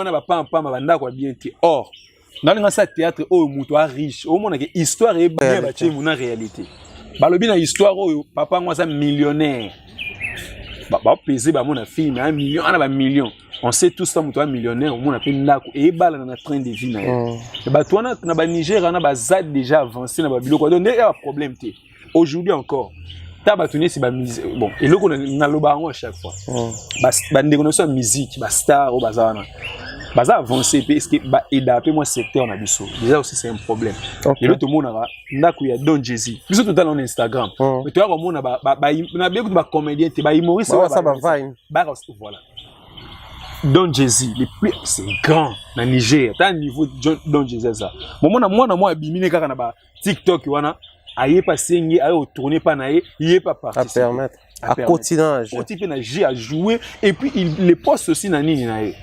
na ba pamba ba ndako bien te. Or dans le théâtre, oh, muto riche, oh, mon histoire est bien bâtie, mon réalité. Balobi na histoire, oh, papa, moi, ça millionnaire. Bah, peser, bah, mon film, 1 million, on a 1 million. On sait tous ça, muto millionnaire, on a fait une lac, et bah, on a train de vie, et bah, toi, on a Niger, on a ZAD déjà avancé, on a biloko, donc, il y a un problème, aujourd'hui encore. T'as battu c'est ba musique bon et là on a le baron à chaque fois bah déconnexion musique bah star au bazar baza avancé parce que bah adapter moi secteur on a biso déjà aussi c'est un problème et l'autre monde a ndako ya Don Jay-Z biso tout dans Instagram mais toi comme on a ba na bien que ba comédien te ba humoriste ça ba vine bah voilà Don Jay-Z les plus c'est grand na Niger t'as un niveau Don Jay-Z ça bon moi abimine kaka na ba TikTok wana aye pas signé aye tourner pas naé il est pas parti à permettre à continuage à jouer et puis il les poste aussi na nini naé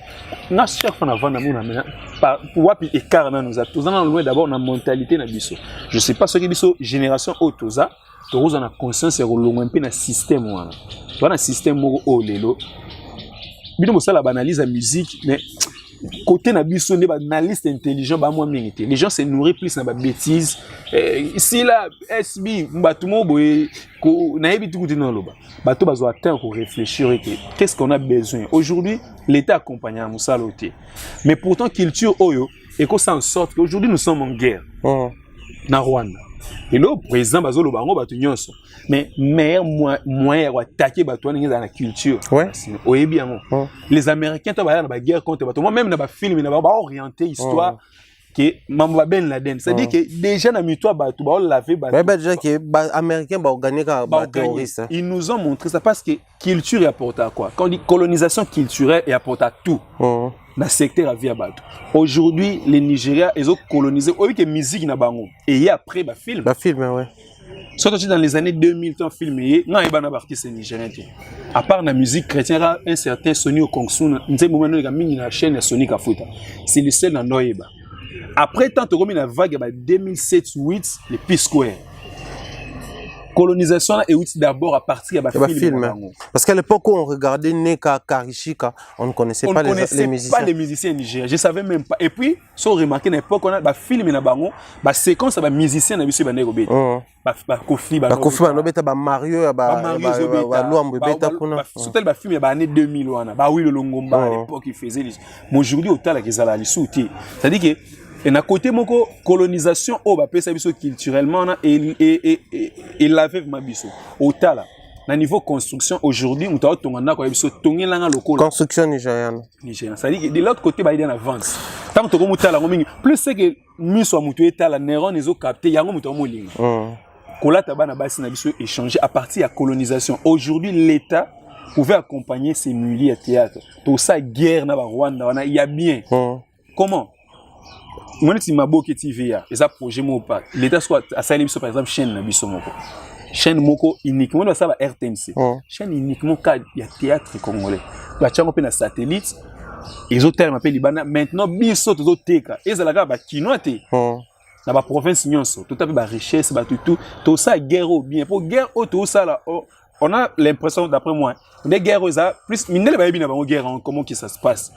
na chaque fois na vendre na mona pour wapi écart na nous a tous en loin d'abord na mentalité na biso je sais pas ce que biso génération autoza to na conscience et rolongo un peu na système wana to na système mo o lelo bino mo sala banalise la musique mais côté na biso ne ba analyste intelligent ba moi mingi les gens se nourrissent plus na ba bêtises ici là SB mbatu mo boye ko na yebi tukuti na loba bato bazo atteindre pour réfléchir qu'est-ce qu'on a besoin aujourd'hui l'état accompagne à musaloté mais pourtant culture oyo et qu'on s'en sorte qu'aujourd'hui nous sommes en guerre na Rwanda et le président bazolo bango bato nyonso mais meilleur moyen d'attaquer bato dans la culture oyebi yango les américains to ba na ba guerre contre bato moi même na ba film na ba orienter histoire que Mamba Ben Laden c'est à dire que déjà na mito bato ba laver bato déjà que américain ba gagner ka ba terroriste ils nous ont montré ça parce que culture apporte à quoi quand on dit colonisation culturelle et apporte à tout dans le secteur à via bato aujourd'hui les Nigériens ils ont colonisé au que musique na bango et après ba film ouais surtout dans les années 2000 tant filmé non et bana artiste nigérien à part la musique chrétienne un certain Sony Okongsun nzé moment na mingi na chaîne Sony Kafuta c'est le seul na noyeba après tant comme une vague 2007-8 les P-Square colonisation et d'abord à partir de film parce qu'à l'époque où on regardait Neka Karishika on ne connaissait pas les musiciens. Pas les musiciens nigériens, je savais même pas et puis so remarqué à l'époque on a ba film na bango ba séquence ba musiciens na biso ba ndeko beta ba Kofi ba beta ba Mario ba Luambo beta kuna surtout ba film ba année 2000 wana ba Willy Longomba à l'époque il faisait mais aujourd'hui au tala kezala li souté c'est-à-dire que et à côté moko colonisation au ba pesa biso culturellement et laver ma biso au tala na niveau construction aujourd'hui on t'a tongana ko biso tongelanga lokolo construction nigérienne ça dit de l'autre côté ba il en avance tant que mutala ngomingi plus c'est que miso mutu etala neuron ezo capter yango mutu molinga kolata bana basi na biso échanger à partir de la colonisation aujourd'hui l'état pouvait accompagner ces mulis à théâtre. Tout ça, guerre, na Rwanda, il y a bien. Comment? Moi, je suis TVA, et ça projet mon pas. L'État soit à ça, par exemple, chaîne na bisomoko. Chaîne moko uniquement dans ça va RTNC. Chaîne uniquement quand il y a théâtre congolais. La chaîne on satellite. Les autres termes appellent Libana. Maintenant, biso tous autres teka. Et ça la gaba kinoate. Dans la province nyonso, tout à fait richesse, tout ça guerre au bien. Pour guerre tout ça là, on a l'impression d'après moi, des guerres plus mine les baby na bango guerre comment que ça se passe.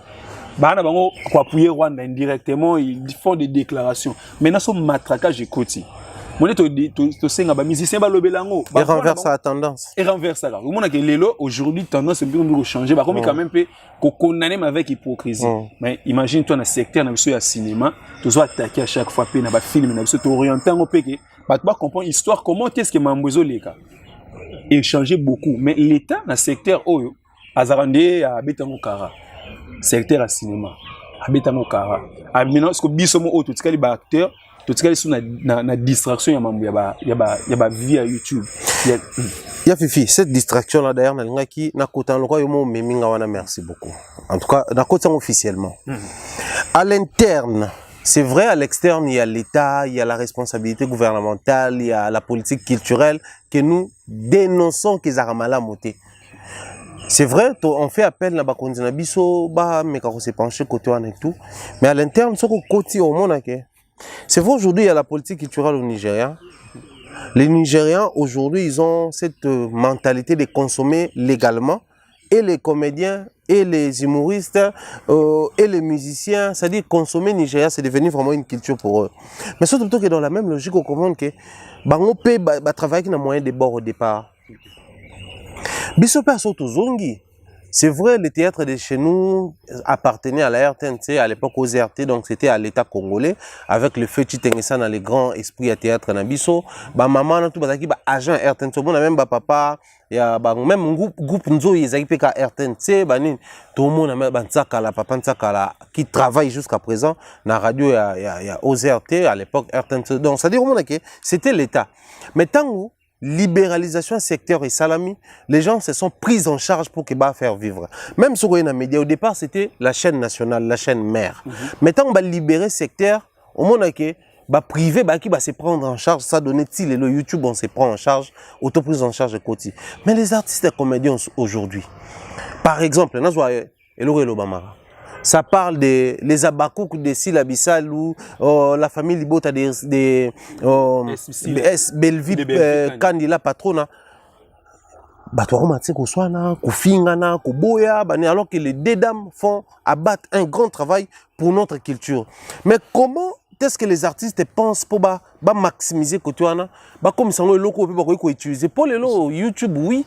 Bana bango quoi appuyer Rwanda indirectement, ils font des déclarations. Maintenant son matraquage côté. Mon to senga ba musicien ba lobelango. Et renverse la tendance. Et renverse ça. Au monde que lelo aujourd'hui tendance est bien changer. Ba comme quand même peut qu'on condamne avec hypocrisie. Mais imagine toi dans secteur na biso ya cinéma, tu dois attaquer à chaque fois pe na ba film na biso to orienter ngo pe que ba tu comprendre histoire comment est-ce que Mambozo leka. Et changer beaucoup, mais l'état dans secteur oyo azarande à betango kara. Secteur à cinéma. À betango kara. A maintenant ce que biso mo auto tikali ba acteur tout ce qui est na distraction il y a vie à YouTube. Ya Fifi, cette distraction là d'ailleurs na qui na kotan le royaume meminga wana merci beaucoup. En tout cas, na kotan officiellement. À l'interne, c'est vrai à l'externe il y a l'État, il y a la responsabilité gouvernementale, il y a la politique culturelle que nous dénonçons qu'ils aramala moté. C'est vrai, on fait appel na bakonzi na biso ba mais quand on s'est penché côté wana et tout, mais à l'interne ce qu'on côté au monde que c'est vrai, aujourd'hui, il y a la politique culturelle au Nigeria. Les Nigériens, aujourd'hui, ils ont cette mentalité de consommer légalement. Et les comédiens, et les humoristes, et les musiciens, c'est-à-dire consommer Nigeria, c'est devenu vraiment une culture pour eux. Mais surtout que dans la même logique, on comprend que on peut travailler avec un moyen de bord au départ. Bisope surtout zongi. C'est vrai, le théâtre de chez nous appartenait à la RTNC, à l'époque aux RT, donc c'était à l'État congolais, avec le feu Titenguessa dans les grands esprits à théâtre Nabiso. Ba maman, tout bazaki, ba agent RTNC, bon, même ba papa, il y a même groupe Nzo, ils ont PK RTNC, tout le monde a même Ntsakala, papa Ntsakala, qui travaille jusqu'à présent, dans la radio, il y a aux RT, à l'époque RTNC. Donc, ça dit au que c'était l'État. Mais tant que libéralisation secteur et salami, les gens se sont pris en charge pour que bah faire vivre. Même sur les médias, au départ, c'était la chaîne nationale, la chaîne mère. Maintenant, on va libérer secteur, au monde que bah privé, bah qui va se prendre en charge, ça donne il et le YouTube, on se prend en charge, auto-prise en charge de côté. Mais les artistes et comédiens aujourd'hui, par exemple, ça parle des les abakouk de Silabissal ou la famille Libota des Belleville Kandila Patrona. Alors que les deux dames font abattre un grand travail pour notre culture. Mais comment est-ce que les artistes pensent pour maximiser Kotuana? Comme ça, on utiliser pour les YouTube, oui.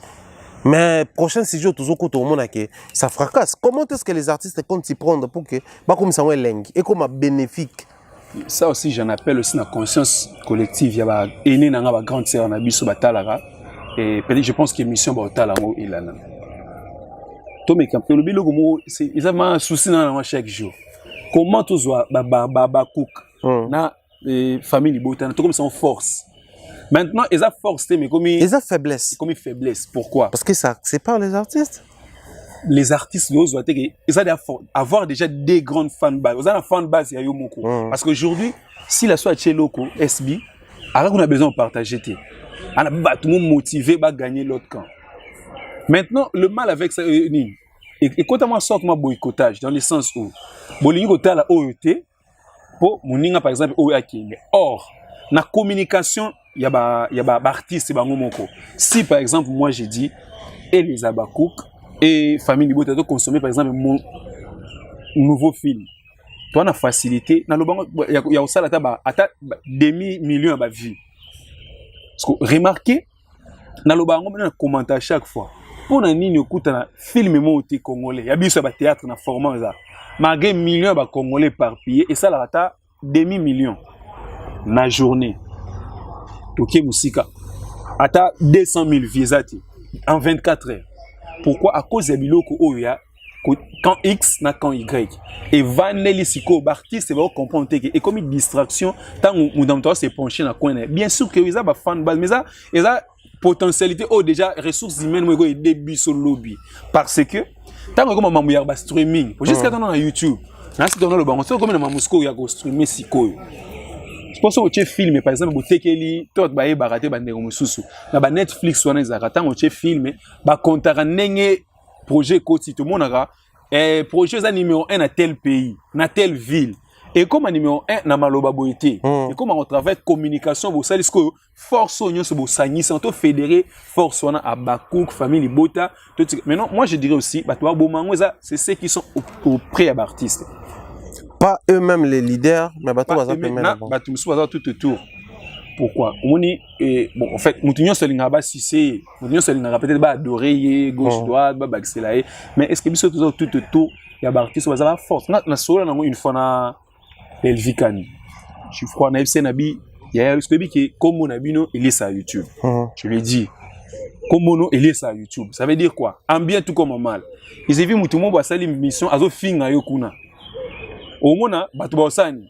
Mais prochain sujet, tout le monde ça fracasse. Comment est-ce que les artistes comptent s'y prendre pour que comme ça soit lingue et comme bénéfique? Ça aussi j'en appelle aussi la conscience collective. Il y a aîné dans la grande sœur na biso batalara et peut-être je pense que mission batala mo ilana. To me camper le bilo comme c'est ils ont un souci dans chaque jour. Comment tous ba cook na famille botana comme ça en force. Maintenant, ils ont force, mais comme ils ont faiblesse. Comme faiblesse. Pourquoi? Parce que ça, c'est pas les artistes. Les artistes, ils ont avoir déjà des grandes fanbases. Ils ont une fanbase, il y a eu beaucoup. Parce qu'aujourd'hui, si la soit chez loco, SB, alors on a besoin de partager. On a tout le monde motivé à gagner l'autre camp. Maintenant, le mal avec ça, et quand on sort de boycottage, dans le sens où, bolingo à la OET, pour mon par exemple, OET. Or, la communication, il y a artistes si par exemple moi j'ai dit et les abakouk et famille Libo t'as consommé par exemple mon nouveau film toi on a facilité dans le banc il y a aussi la table à demi-million à vie parce que remarquez dans le banc on commentaire chaque fois pour na nini écoute un film monté congolais il y a bien sur théâtre na format ça malgré millions de congolais éparpillés et ça la tata demi-million na journée. Ok, Moussika. Ata 200 000 visas en 24 heures. Pourquoi? À cause de biloko oya quand X na quand Y. Et Vanelli Siko, l'artiste va comprendre que et comme une distraction, tant que nous s'est penché dans coin. Bien sûr que ils ont fan base, mais ça, ils ont potentialité oh déjà ressources humaines moi et début sur lobby parce que tant que comme mamu ya streaming jusqu'à dans na YouTube na si dans le bango c'est comme na mamusko ya go streamer sikoyo je pense que tu film par exemple botekeli tout ba e baraté ba ndeko mususu na ba Netflix wana ezaka tant que tu film ba kontara ndenge projet koti tout monaka projet za numéro 1 na tel pays na telle ville. Et comme numéro 1 na maloba boité et comme on travaille communication bo salisco force onyo so bo sangi santo fédéré force wana à Bakouk famille Bota maintenant moi je dirais aussi ba to bo mango ça c'est ceux qui sont au près à artistes pas eux-mêmes les leaders mais ba to baza pemela ba to musu baza tout autour pourquoi on est bon en fait mutunyo selinga ba si c'est mutunyo selinga peut-être ba adorer gauche droite ba accélérer mais est-ce que biso tout autour ya ba artiste baza force na solo na une fois na Belvikani. Je crois que FC Nabi, il y a ce que comme mon abino, il est sur YouTube. Je lui dis, comme mon il est sur YouTube. Ça veut dire quoi? En bien tout comme en mal. Ils ont vu tout le monde va salir mission à zo finga yokuna. Au mona batu basani,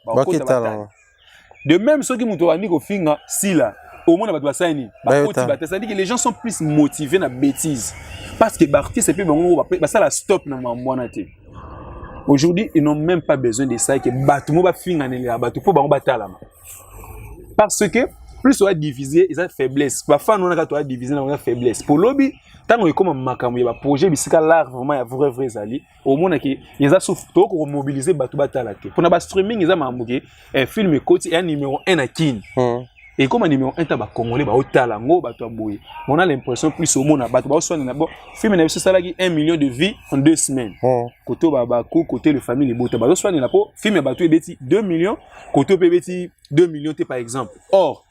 de même ceux qui muto ani ko finga si là. Au mona batu basani, ba koti bata, ça dit que les gens sont plus motivés na bêtise. Parce que l'artiste c'est plus bon ba ça la stop na mwana te. Aujourd'hui, ils n'ont même pas besoin de ça, que Batoumo va finir en Batoupo va battre. Parce que plus on va diviser, ils ont faiblesse. Parfois, nous on a divisé dans la faiblesse. Pour lobby, tant qu'on est comme un macam, il y a un projet, mais c'est là vraiment il y a vrai alliés. Au moins que ils ont souffert pour mobiliser Batouba Talate. Pour notre streaming, ils ont marqué un film côté et un numéro 1 à Kin. Et comme un numéro 1 taba congolais ba otalango ba to boye. On a l'impression plus au monde na ba soigner na bon film na ça là 1 million de vies en 2 semaines. Côté baba côté le famille les bota ba soigner na po film ba to ebeti 2 millions côté ebeti 2 millions par exemple. Or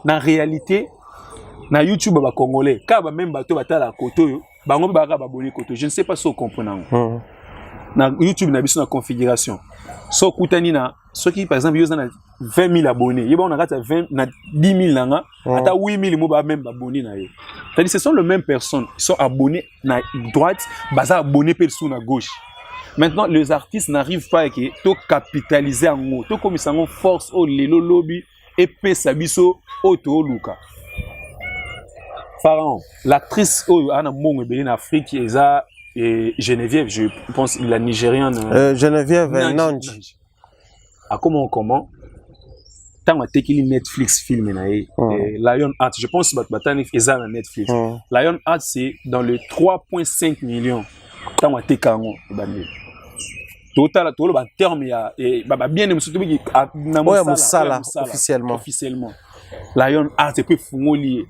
na réalité na YouTube ba congolais ka ba même ba to batala côté yo bango ba ka ba boli côté je ne sais pas si vous comprenez. Na YouTube na biso na configuration. So kutani na ceux qui par exemple ils ont 20 000 abonnés, il y a 10 000 nanga, ata 8 000 moba même abonnés na yo. C'est-à-dire ce sont les mêmes personnes, ils sont abonnés na droite, basa abonnés personne à gauche. Maintenant les artistes n'arrivent pas à to capitaliser en haut, to comme ça force au lelo lobby et pesa biso auto luka. Pharaon, l'actrice ana mongo belé en Afrique eza Geneviève, je pense la Nigériane Geneviève Nanji. À comment tant que tu Netflix film Lionheart, je pense que Batani est à Netflix. Lionheart c'est dans le 3,5 millions. Tant que tu Kango total en terme il y a bien officiellement. Lionheart c'est peu fumoli.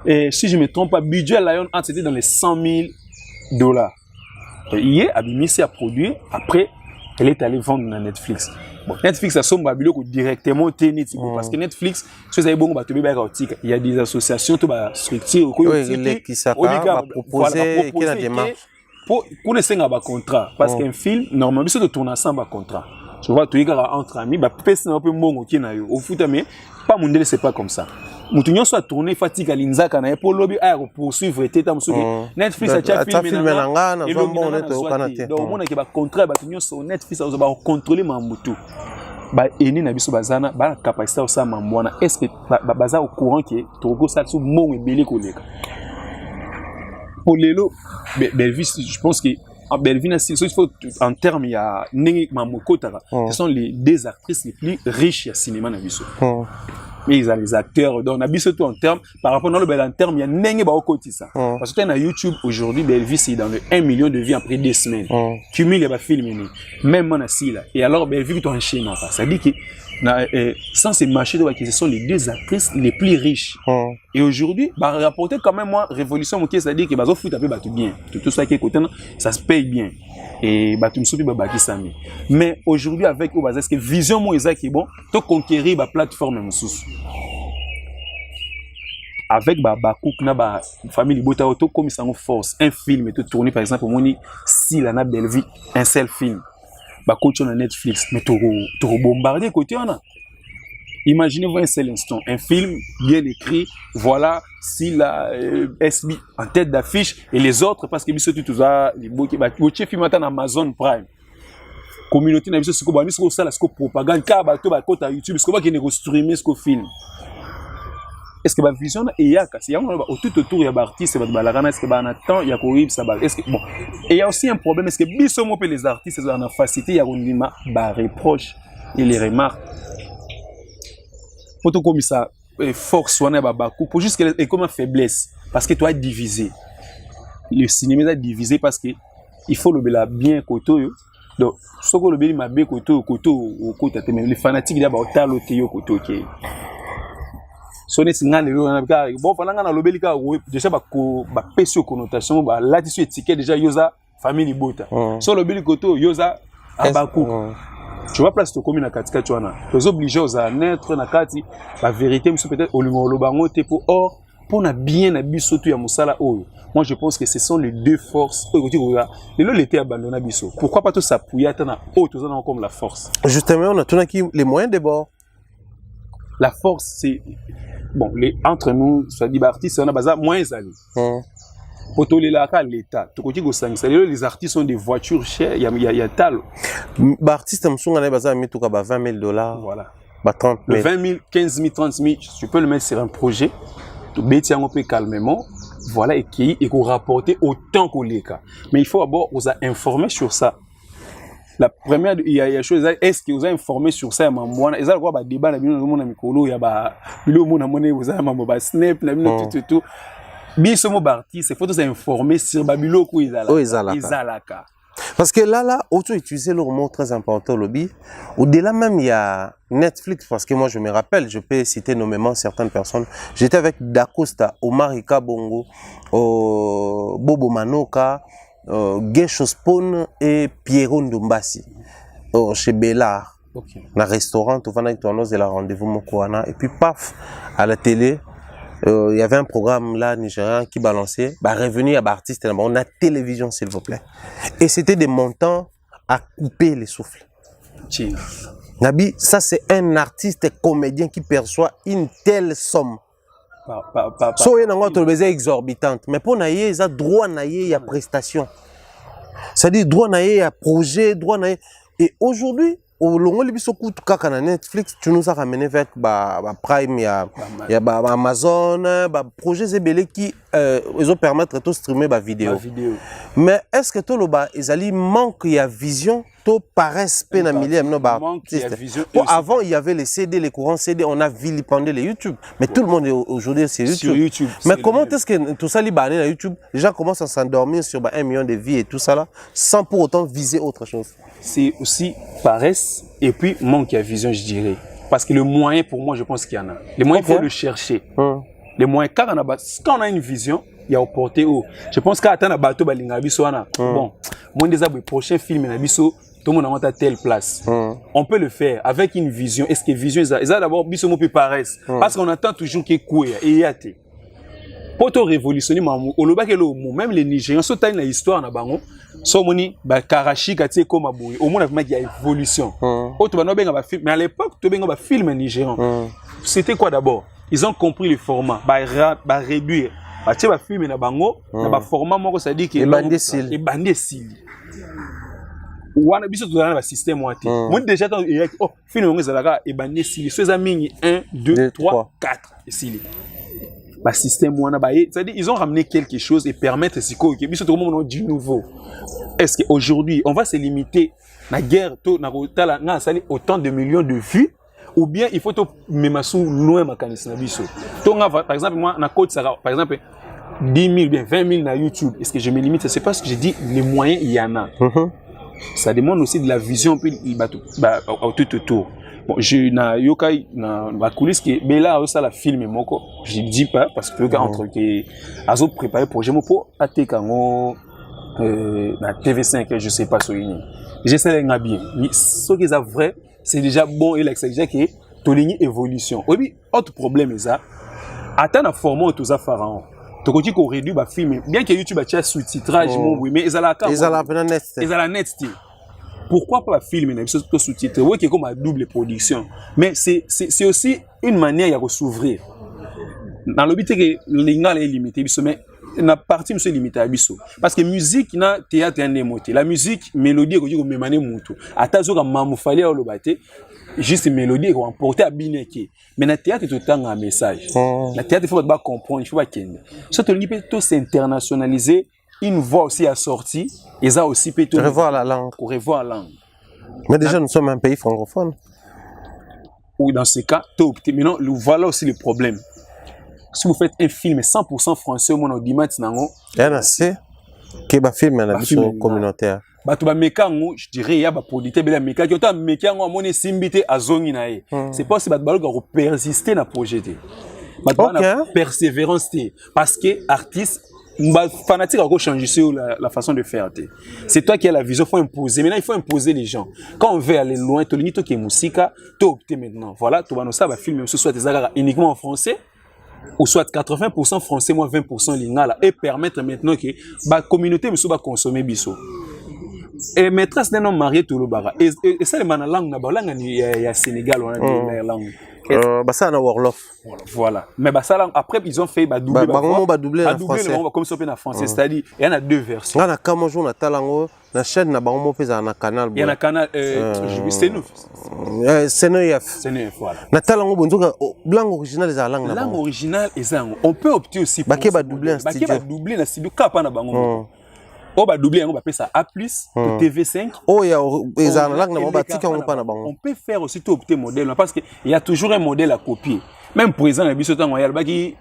Et si je me trompe pas, budget Lionheart c'était dans les $100 000. Hier Abimisi a produit après elle est allée vendre dans Netflix. Bon, Netflix a son babilo directement téniti parce que Netflix, si vous avez bon il y a des associations, des structures qui va proposer qui a des démarches pour connaître un contrat parce qu'un film normalement c'est de tourner ensemble un contrat. Tu vois, tu es entre amis, bah personne un peu mongo qui na yo. Au foot mais pas mondele c'est pas comme ça. Mutunyo soit tourner fatigue à l'inzaka na pour lobby à poursuivre teta musuki. Netflix a déjà filmé na na bon net au Canada. Donc on a que ba contrat ba tunyo sur Netflix ça va contrôler mambutu. Ba eni na biso bazana ba capacité au sama mwana est-ce que baza au courant que Togo ça sous mon ebele koleka. Pour lelo Belvis je pense que en Belvina, en termes, il y a Nengi Mamoko Tara. Ce sont les deux actrices les plus riches au cinéma. Mais ils ont les acteurs. Donc, on a vu surtout en termes, par rapport à en termes, il y a Nengi Baokoti ça. Parce que dans YouTube, aujourd'hui, Belvis est dans le 1 million de vues après 2 semaines. Cumule les films. Même on a si là. Et alors, Belvis, tu enchaînes. Ça dit que sans ces marchés, ce sont les deux actrices les plus riches. Et aujourd'hui, rapporter quand même, moi, Révolution, c'est-à-dire que les foot un peu bien. Tout ça qui est côté, ça se paye bien. Et Batum Soupi Babaki Sami. Mais aujourd'hui, avec eux, est-ce que Vision Moïsa qui est bon, tu conquérir la plateforme. Avec Bakouk, na famille Bota Auto, comme ils ont force, un film est tourné par exemple, au si la Belleville, un seul film. Coach on a Netflix, mais tu bombardé côté on a. Imaginez-vous un seul instant, un film bien écrit, voilà, si la SB en tête d'affiche et les autres parce que biso tout ça les beaux qui film attend Amazon Prime. Communauté na biso ce ko ça la propagande ka ba to ba côté YouTube ce ko ba qui ne streamer ce film. est-ce que la vision est yaka c'est tout autour il y a artistes est-ce que a temps il y a est-ce que bon et il y a aussi un problème est-ce que bisomo peut les artistes ont la facilité il y a une reproche et les remarques pour tout comme ça force on a beaucoup pour juste que comme une faiblesse parce que toi divisé le cinéma est divisé parce que il faut le bien côté donc ce que le bien m'a bien côté mais les fanatiques là ba talo te yo côté OK sonné signal bon pendant na lobeli ka déjà ba peso connotation ba là dessus étiquette déjà yoza famille bota so lobeli koto yoza abaku tu vois place to commune na katika tu wana tu es obligé aux naître na kati la vérité monsieur peut-être olingo lobango te pour or pour na bien na biso tu ya musala oyo moi je pense que ce sont les deux forces les lots l'été abandonné biso pourquoi pas tout s'appuyer na autres comme la force justement on a tout les moyens de bord la force c'est bon, entre nous, soit dit artistes, on a besoin moins d'aller. Pour tous les l'État, les artistes ont des voitures chères, il y a tal. Les artistes, on a besoin de mettre $20,000. Voilà. 30 000. 20 000, 15 000, 30 000, tu peux le mettre sur un projet, tu bêtis un peu calmement, voilà, et qu'on rapporte autant qu'on les cas. Mais il faut d'abord vous informer sur ça. La première, il y a chose, est-ce que vous avez informé sur ça, maman? Ils ont quoi, débat, la bien, mon ami Kolo, il y a le monde, vous avez maman, snap, la bien, tout. Bisomo Barti, c'est faut tous informer sur Babylone, où ils allaient. Parce que là, auto utiliser le mot très important, lobby. Au-delà même, il y a Netflix, parce que moi, je me rappelle, je peux citer nommément certaines personnes. J'étais avec Dacosta, Omar Ika Bongo, Bobo Manoka, Gesho Spawn et Pierrot Ndumbasi chez Bellard. Okay. Dans le restaurant, tu vas de la rendez-vous Mokouana. Et puis, paf, à la télé, il y avait un programme là, nigérien, qui balançait. Revenu à l'artiste, on a télévision, s'il vous plaît. Et c'était des montants à couper les souffles. Nabi, ça, c'est un artiste comédien qui perçoit une telle somme. So il y a une besoin exorbitante, mais pour naïe, il y a droit naïe, il y a prestation. C'est-à-dire droit naïe, il y a projet, droit naïe. Et aujourd'hui, au long de Netflix, tu nous as ramené vers Prime, il y a Amazon, projet Zebele qui ils ont permettre de streamer la vidéo. Mais est-ce que tout le bas, ils manque il y a vision, tout paresse peine millième no bas. Avant il y avait les CD, les courants CD, on a vilipendé les YouTube. Mais tout le monde aujourd'hui c'est YouTube. Mais comment est-ce que tout ça libané sur YouTube, les gens commencent à s'endormir sur 1 million de vies et tout ça là, sans pour autant viser autre chose. C'est aussi paresse et puis manque de vision, je dirais. Parce que le moyen, pour moi, je pense qu'il y en a. Les moyens, il faut le chercher. Les moyens, quand on a une vision, il y a porté haut. Je pense qu'à un bateau, bon, moi, déjà, le prochain film, tout le monde a telle place. On peut le faire avec une vision. Est-ce que vision, ils ont d'abord, biso plus paresse. Parce qu'on attend toujours qu'il y ait quoi, et y a été. Pour te révolutionner, même les Nigériens, sont dans l'histoire, Karachi, comme au moins il y a évolution. Mais à l'époque, tu as film nigérien. C'était quoi d'abord? Ils ont compris le format, réduire. Tu as film na format, ça dit que les bandits style. Wana biso tu as un système moi déjà film et bandits style. Ceux amis 1 2 3 4 style. Système c'est-à-dire ils ont ramené quelque chose et permettre que du nouveau. Est-ce qu'aujourd'hui on va se limiter la guerre autant de millions de vues ou bien il faut même loin par exemple moi na code par exemple 10 000 bien 20 000 na YouTube. Est-ce que je me limite? C'est parce que j'ai dit les moyens il y en a. Ça demande aussi de la vision puis tout autour. Bon, je na yokai na la coulisse qui mais là ça la film moko je dis pas parce que entre que azo préparer projet mo pour ateka ngo na TV5 je sais pas sur une j'essaie de bien ce qui est vrai c'est déjà bon et c'est déjà que to ligne évolution oui autre problème est ça attendre format tout ça pharaon to côté qu'on réduit ba film bien que YouTube a sous-titrage oui mais ils à la net pourquoi pas filmer surtout sous-titres oui qui comme à double production mais c'est aussi une manière de s'ouvrir dans le but que l'ingal est limité mais na partie monsieur limité à biso parce que musique na théâtre un émoté la musique mélodie ko memane mutu atazo ka mamufali au lobate juste mélodie ko emporter à bineke mais na théâtre tout temps un message la théâtre il faut pas comprendre il faut pas kende so to lipe to s'internationaliser une voix aussi assortie et ça aussi peut revoir la langue revoir la langue mais déjà nous sommes un pays francophone ou dans ce cas to maintenant voilà aussi le problème. Si vous faites un film 100% français, mon audimat nango. Il y a assez qui ba film na biso communautaire. Ba to ba mekango, je dirais il y a ba producteur bela meka ki to mekango moni simbité azongi na ye. C'est pas si ba baloka ko persister na projet té. Ba na persévérance té parce que artiste fanatique a changé sur la façon de faire. C'est toi qui as la vision, il faut imposer. Maintenant, il faut imposer les gens. Quand on veut aller loin, tu as qui est musique, tu as opté maintenant. Voilà, tu vas filmer soit uniquement en français, ou soit 80% français, moins 20% lingala, et permettre maintenant que la communauté va consommer biso. Et maîtresse d'un homme marié tout le bara. Et ça, la langue, il y a Sénégal, on a la langue. Ça na Warlof. Voilà. Mais ça après ils ont fait doubler en français. Comme ça en français, c'est-à-dire il y en a deux versions. Là comme jour na talango na chaîne na bango pesa na canal. Il y a un canal c'est nous. C'est nous. Voilà. Na talango bonzoka langue originale za langue na. Langue originale ezango. On peut opter aussi pour doubler en studio. Doubler na studio kapa na bango. On va doubler, on va appeler ça A+, TV5. Oh, il y a on peut faire aussi tout opter modèle parce qu'il y a toujours un modèle à copier. Même pour exemple, il y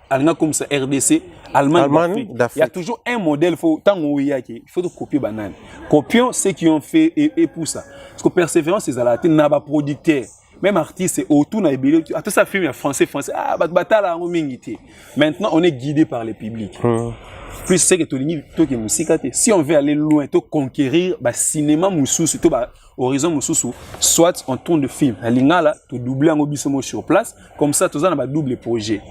a comme ça RDC, Allemagne, il y a toujours un modèle, il faut copier banane. Copions ceux qui ont fait et pour ça. Parce que persévérance, c'est la n'a pas producteur. Même artiste, c'est autour na ebele. Tout ça film français. Ah, batala en mingité. Maintenant, on est guidé par le public. Plus c'est que tout musique. Si on veut aller loin, tout conquérir, cinéma moussou, surtout horizon moussou, soit on tourne de film. La lingala, tout doubler en obisomo sur place. Comme ça, tout ça, on a double projet.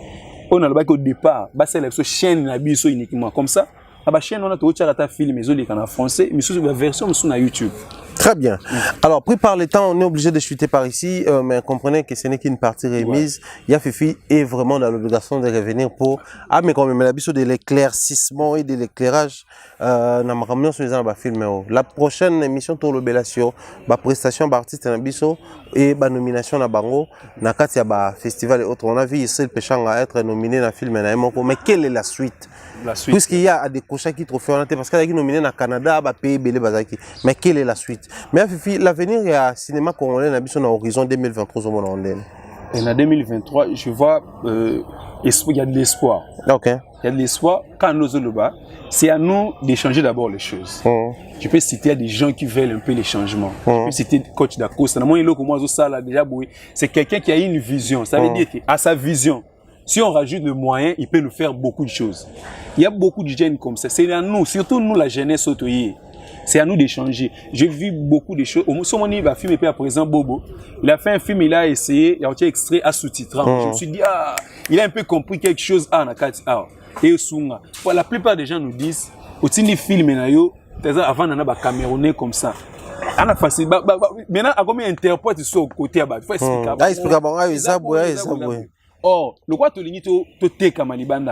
On a le bac au départ, c'est la chaîne na biso uniquement. Comme ça, la chaîne on a tout autre film, mais en français, mais sur la version sur YouTube. Très bien. Alors, pris par le temps, on est obligé de chuter par ici, mais comprenez que ce n'est qu'une partie remise. Ouais. Fifi est vraiment dans l'obligation de revenir pour, mais quand même, la biso de l'éclaircissement et de l'éclairage, la prochaine émission, Tour le Bellatio, prestation d'artistes dans biso et nomination na bango, na katia festival et autres. On a vu ici le péchant à être nominé dans le film, mais quelle est la suite? Puisqu'il y a des cochons qui trouvent parce qu'il y a nominé dans le Canada, pays belé bazaki. Mais quelle est la suite? Mais Fifi, l'avenir il y a cinéma congolais dans l'horizon 2023 au monde. Et en 2023, je vois il y a de l'espoir. Ok. Il y a de l'espoir quand nous sommes là-bas. C'est à nous d'échanger d'abord les choses. Je peux citer des gens qui veulent un peu les changements. Je peux citer coach d'Acosta. C'est quelqu'un qui a une vision. Ça veut dire qu'à sa vision, si on rajoute le moyen, il peut nous faire beaucoup de choses. Il y a beaucoup de jeunes comme ça. C'est à nous, surtout nous, la jeunesse autoyée. C'est à nous d'échanger. J'ai vu beaucoup de choses. Au moment où il a filmé à présent Bobo, il a fait un film, il a essayé, il a été extrait à sous-titrant. Je me suis dit, il a un peu compris quelque chose à Nakati. Et Sunga. La plupart des gens nous disent, au tini film, avant d'en avoir Camerounais comme ça. Maintenant, à combien interprète sur le côté à bas? Il faut expliquer. Or, le quoi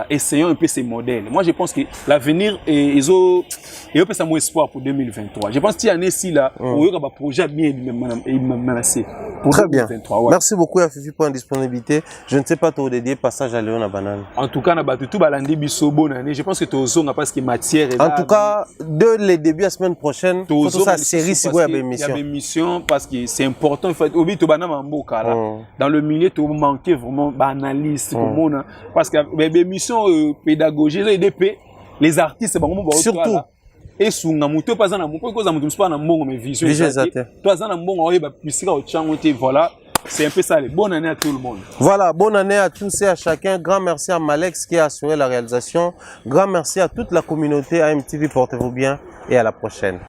essayons un peu ces modèles. Moi, je pense que l'avenir est un espoir pour 2023. Je pense qu'il y a un ici là, où il y a un projet bien menacé. Très bien. Ouais. Merci beaucoup à Fifi pour la disponibilité. Je ne sais pas te dédier passage à Léon à Banane. En tout cas, je pense que tu as parce que matière est là. En tout cas, dès le début la semaine prochaine, tout ça série si vous avez émission. Il y a une émission parce que c'est important. Il faut être obligé dans le milieu, tu manques vraiment analyste parce que les missions pédagogiques les artistes surtout et sunga muto pas na moko koza muto pas na mbongo mais vision toi za na mbongo oyeba pisika o chango te voilà c'est un peu ça. Bonne année à tout le monde. Voilà, bonne année à tous et à chacun. Grand merci à Malex qui a assuré la réalisation. Grand merci à toute la communauté AMTV. Portez-vous bien et à la prochaine.